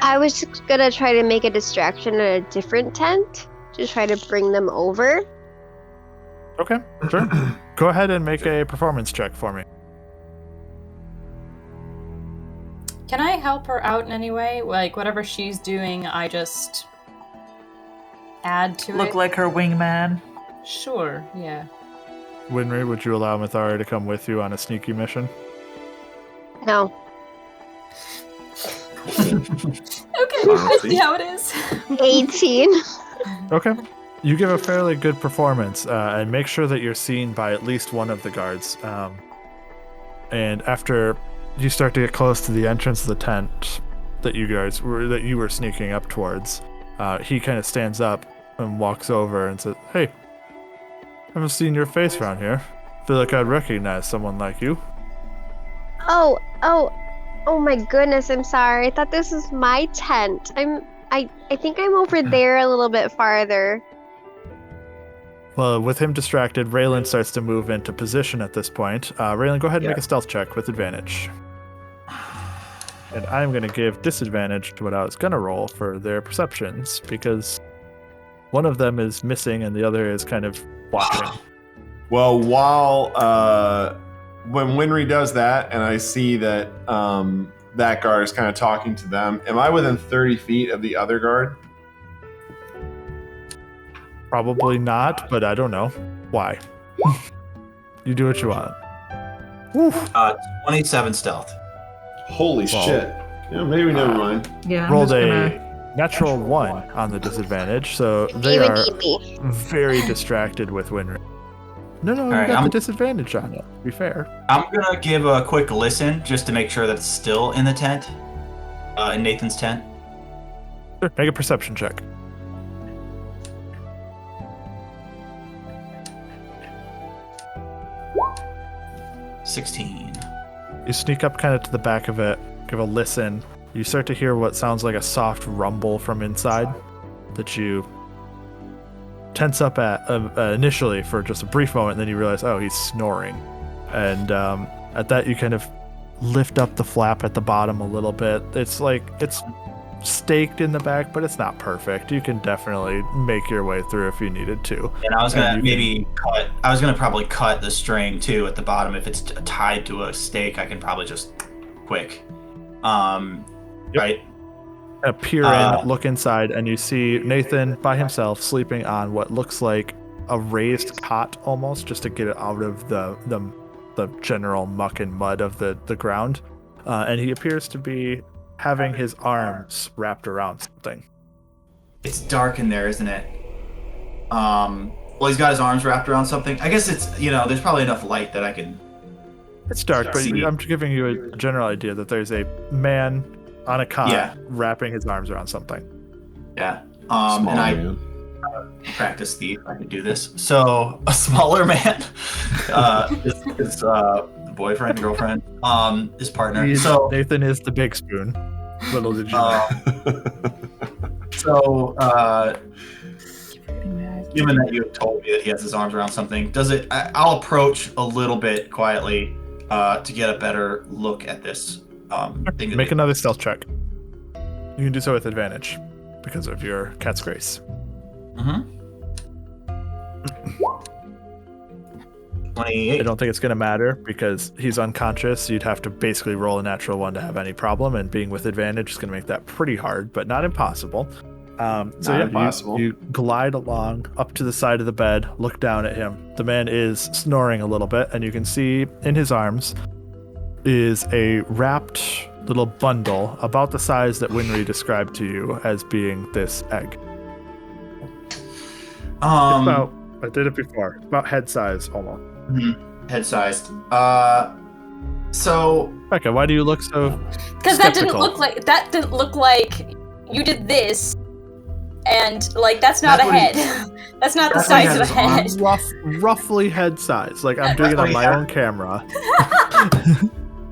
I was just gonna try to make a distraction in a different tent to try to bring them over. Okay, sure. Go ahead and make a performance check for me. Can I help her out in any way? Like, whatever she's doing, I just add to it? Look like her wingman. Sure, yeah. Winry, would you allow Myetharia to come with you on a sneaky mission? No. Okay, let's see how it is. 18. Okay. You give a fairly good performance, and make sure that you're seen by at least one of the guards. And after you start to get close to the entrance of the tent that you were sneaking up towards, he kind of stands up and walks over and says, "Hey, I haven't seen your face around here. Feel like I'd recognize someone like you." Oh my goodness, I'm sorry. I thought this was my tent. I think I'm over there a little bit farther. Well, with him distracted, Rayland starts to move into position at this point. Rayland, go ahead and make a stealth check with advantage. And I'm going to give disadvantage to what I was going to roll for their perceptions, because one of them is missing and the other is kind of watching. Well, while when Winry does that, and I see that that guard is kind of talking to them, am I within 30 feet of the other guard? Probably not, but I don't know. Why? You do what you want. 27 stealth. Holy shit. Yeah, maybe never mind. Yeah. Rolled a natural 1 on the disadvantage, so they are very distracted with Winry. No, you got the disadvantage on it, to be fair. I'm going to give a quick listen just to make sure that it's still in the tent, in Nathan's tent. Sure, make a perception check. $16. You sneak up kind of to the back of it, give a listen. You start to hear what sounds like a soft rumble from inside that you tense up at initially for just a brief moment, and then you realize, oh, he's snoring. And at that, you kind of lift up the flap at the bottom a little bit. It's staked in the back, but it's not perfect. You can definitely make your way through if you needed to. And I was gonna probably cut the string too at the bottom. If it's tied to a stake, I can probably just quick. Right. Peer in, look inside, and you see Nathan by himself sleeping on what looks like a raised cot almost, just to get it out of the general muck and mud of the ground. And he appears to be having his arms wrapped around something. It's dark in there, isn't it? Well, he's got his arms wrapped around something. I guess it's, there's probably enough light that I can... It's dark, but I'm giving you a general idea that there's a man on a cot wrapping his arms around something. Yeah. And I practice thief. I can do this. So a smaller man, his boyfriend, girlfriend, his partner. Nathan is the big spoon. Little did you know. So, given that you have told me that he has his arms around something, I'll approach a little bit quietly to get a better look at this thing. Make another stealth check. You can do so with advantage because of your cat's grace. 28. I don't think it's going to matter because he's unconscious. You'd have to basically roll a natural one to have any problem, and being with advantage is going to make that pretty hard, but not impossible. Impossible. You glide along up to the side of the bed, look down at him. The man is snoring a little bit, and you can see in his arms is a wrapped little bundle about the size that Winry described to you as being this egg. I did it before. About head size almost. Head sized. So Becca, why do you look so Because that didn't look like you did this, and that's not a head. That's not the size of a head. Roughly head size. Like I'm doing it on my own camera.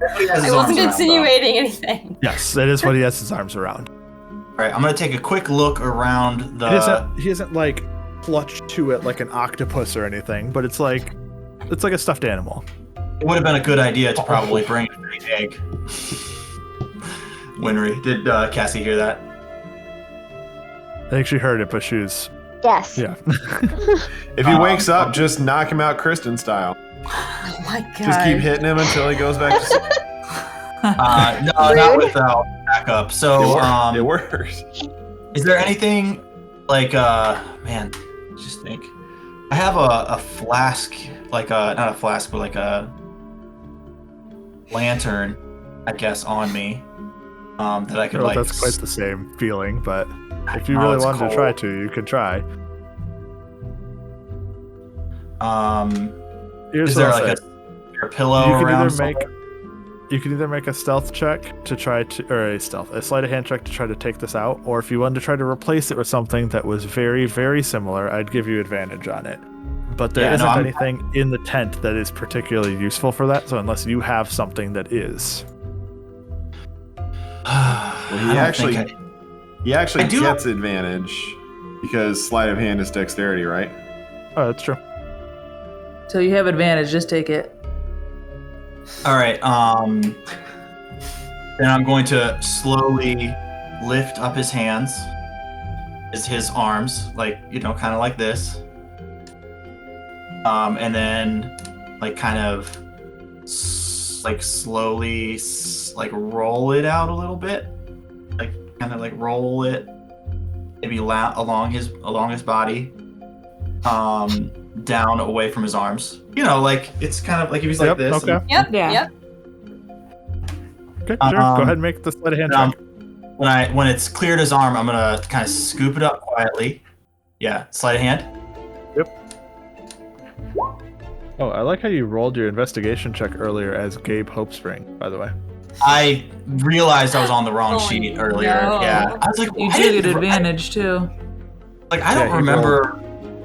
I wasn't insinuating anything. Yes, that is what he has his arms around. All right, I'm gonna take a quick look around the. He isn't like clutched to it like an octopus or anything, but it's like a stuffed animal. It would have been a good idea to probably bring a green egg. Winry, did Cassie hear that? I think she heard it, but she was... Yes. Yeah. If he wakes up, just knock him out Kristen style. Oh my god. Just keep hitting him until he goes back to sleep. No, not without backup. So, it works. Is there anything like, man, just think. I have a flask, not a flask, but like a lantern, I guess, on me. That I could that's quite the same feeling, but if you really wanted to try to, you could try. Is there like a pillow around? You can either make a stealth check to try to, or a sleight of hand check to try to take this out, or if you wanted to try to replace it with something that was very, very similar, I'd give you advantage on it. But there isn't anything in the tent that is particularly useful for that, so unless you have something that is. Well, he actually gets advantage because sleight of hand is dexterity, right? Oh, that's true. So you have advantage, just take it. All right, then I'm going to slowly lift up his hands, his arms, kind of like this. And then, slowly, roll it out a little bit, roll it, maybe along his body, down away from his arms. It's kind of like if he's like this. Okay. Yep. Okay, sure. Go ahead and make the sleight of hand check. When it's cleared his arm, I'm gonna kind of scoop it up quietly. Yeah, sleight of hand. Yep. Oh, I like how you rolled your investigation check earlier as Gabe Hopespring, by the way. I realized I was on the wrong sheet earlier. No. Yeah, I was like, you did get advantage too. I don't remember.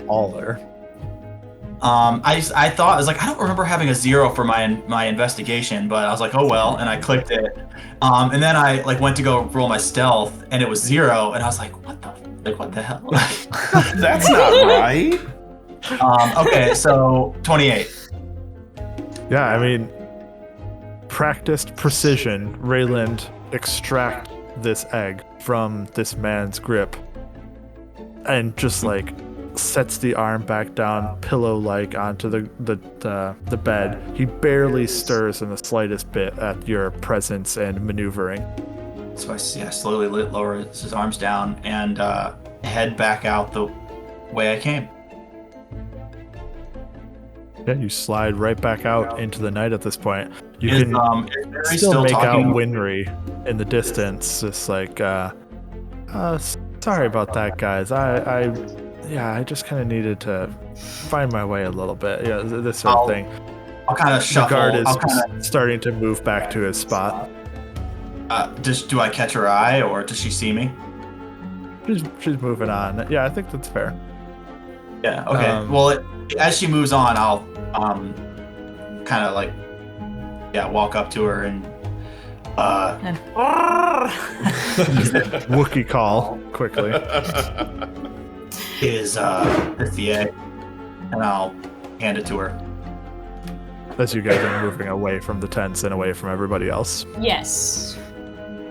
Aller. I thought, I was like, I don't remember having a 0 for my investigation, but I was like, oh well, and I clicked it. And then I like went to go roll my stealth, and it was 0, and I was like, what the hell? That's not right. Okay, so 28. Yeah, I mean, practiced precision, Rayland extract this egg from this man's grip and just like sets the arm back down pillow-like onto the bed. He barely stirs in the slightest bit at your presence and maneuvering. So I slowly lower his arms down and head back out the way I came. Yeah, you slide right back out into the night at this point. You Is, can is still make talking? out Winry in the distance, just like, sorry about that, guys. I just kind of needed to find my way a little bit. Yeah, this sort of thing. I'll kind of shuffle. The guard is starting to move back to his spot. Do I catch her eye, or does she see me? She's moving on. Yeah, I think that's fair. Yeah. Okay. Well, as she moves on, I'll kind of like walk up to her and Wookiee call quickly. Is the egg, and I'll hand it to her. As you guys are moving away from the tents and away from everybody else. Yes.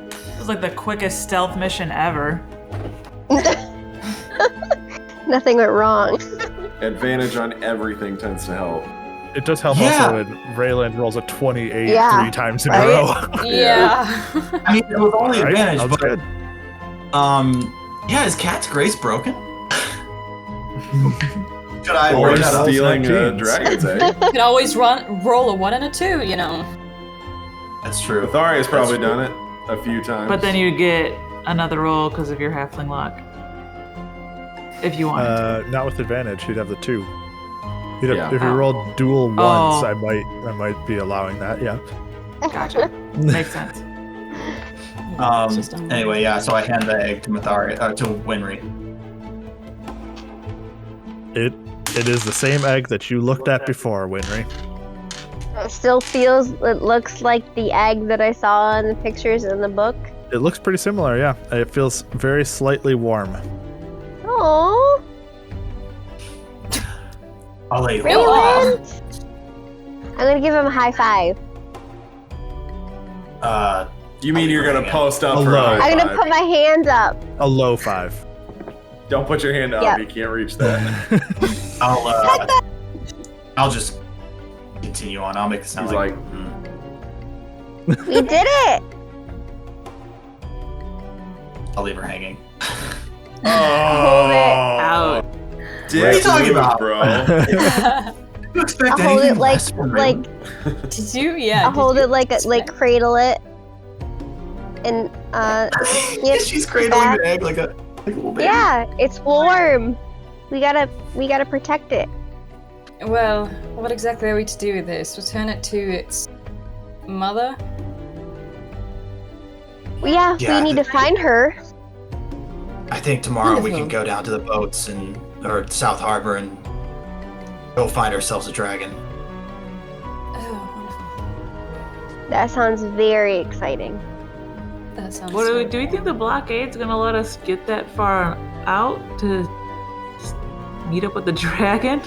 It was like the quickest stealth mission ever. Nothing went wrong. Advantage on everything tends to help. It does help also when Rayland rolls a 28 3 times in a row. Yeah. I mean, it was only All right, advantage, sounds but good. is Cat's Grace broken? Should I Or bring that up? stealing a 19s. dragon's egg. You could always roll a 1 and a 2, you know. That's true. Myetharia's probably done it a few times. But then you get another roll because of your halfling luck. If you wanted to. Not with advantage. You'd have the 2. Yeah. If you rolled dual ones, Oh. I might be allowing that. Yeah. Gotcha. Makes sense. Anyway, yeah. So I hand the egg to Myetharia, to Winry. It is the same egg that you looked at before, Winry. It looks like the egg that I saw in the pictures in the book. It looks pretty similar, yeah. It feels very slightly warm. Oh, I'll let you. Rayland! I'm gonna give him a high 5. You mean you're gonna post up for Hello. a high I'm gonna five? put my hands up. A low 5. Don't put your hand up. Yeah. You can't reach that. I'll just continue on. I'll make it sound He's like, We did it! I'll leave her hanging. Hold it. Out. Dick What are you talking move, about? bro? You expect I'll hold anything it less from me? like Did you? Yeah. I'll hold it like cradle it. And She's cradling the egg like a little baby. yeah, it's warm. We gotta protect it. Well, what exactly are we to do with this? Return it to its mother? Yeah, Yeah, we need to find her. I think tomorrow we can Wonderful. go down to the boats or South Harbor and go find ourselves a dragon. Oh, wonderful. That sounds very exciting. That sounds What so do we think the blockade's gonna let us get that far out to just meet up with the dragon?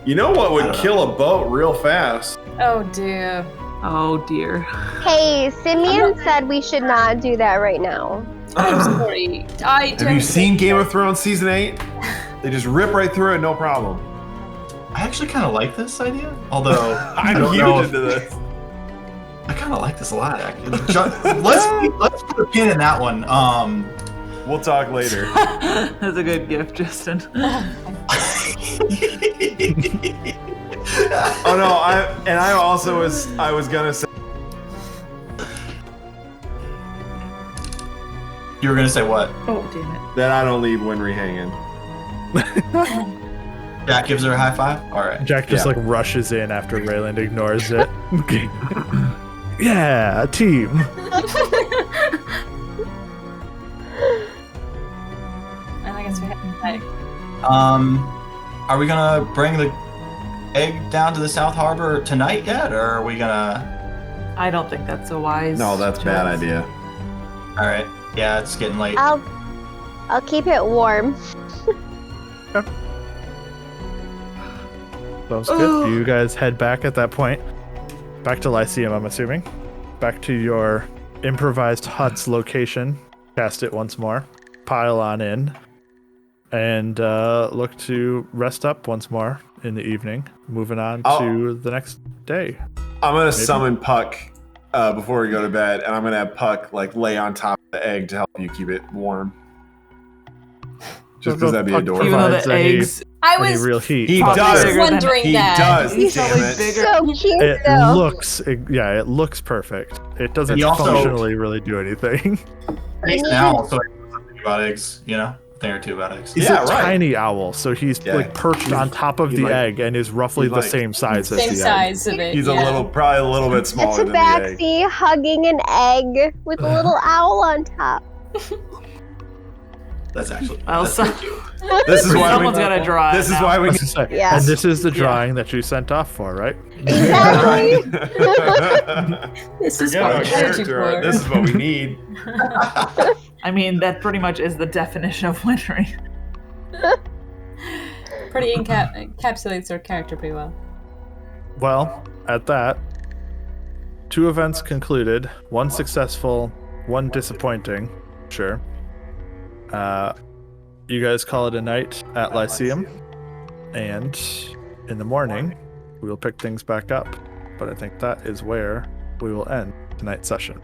You know what I would don't know. kill a boat real fast? Oh dear. Oh dear. Hey, Simeon said we should not do that right now. I'm sorry. I Have don't you seen Game of Thrones season 8? They just rip right through it, no problem. I actually kind of like this idea, although I I'm don't huge know. into this. I kind of like this a lot, actually. Let's put a pin in that one. We'll talk later. That's a good gift, Justin. Oh no, I was gonna say You were gonna say what? Oh damn it. that I don't leave Winry hanging. Jack gives her a high 5. All right. Jack just Yeah. like rushes in after Rayland ignores it. Yeah, a team. I guess we have to are we gonna bring the egg down to the South Harbor tonight yet, or are we gonna? I don't think that's a wise. No, that's a bad choice. idea. All right. Yeah, it's getting late. I'll keep it warm. Sounds good. You guys head back at that point. Back to Lyceum, I'm assuming. Back to your improvised hut's location. Cast it once more. Pile on in. And look to rest up once more in the evening. Moving on to the next day. I'm going to summon Puck before we go to bed. And I'm going to have Puck like lay on top of the egg to help you keep it warm. Just because that'd be adorable. Even though the eggs... I was real heat. He probably does. wondering He that. does. He's Damn probably it. bigger. So cute It though. looks, it looks perfect. It doesn't He also- functionally really do anything. He's an owl, so I know something about eggs. You know, a thing or two about eggs. He's Yeah, a right. tiny owl, so he's like perched on top of he's the like- egg and is roughly he's the like- same size as Same the size of it. He's yeah. probably a little bit smaller It's a than the egg. Tabaxi hugging an egg with a little owl on top. That's actually. Well, that's so- pretty cute. This is why Someone's got to draw This it is now. why we egg. Yeah. And this is the drawing that you sent off for, right? Exactly. This is Forget what about I charge you character art. for. This is what we need. I mean, that pretty much is the definition of Winry. Pretty encapsulates our character pretty well. Well, at that, 2 events concluded. 1 successful, 1 disappointing. Sure. You guys call it a night at Lyceum, and in the morning, we will pick things back up. But I think that is where we will end tonight's session.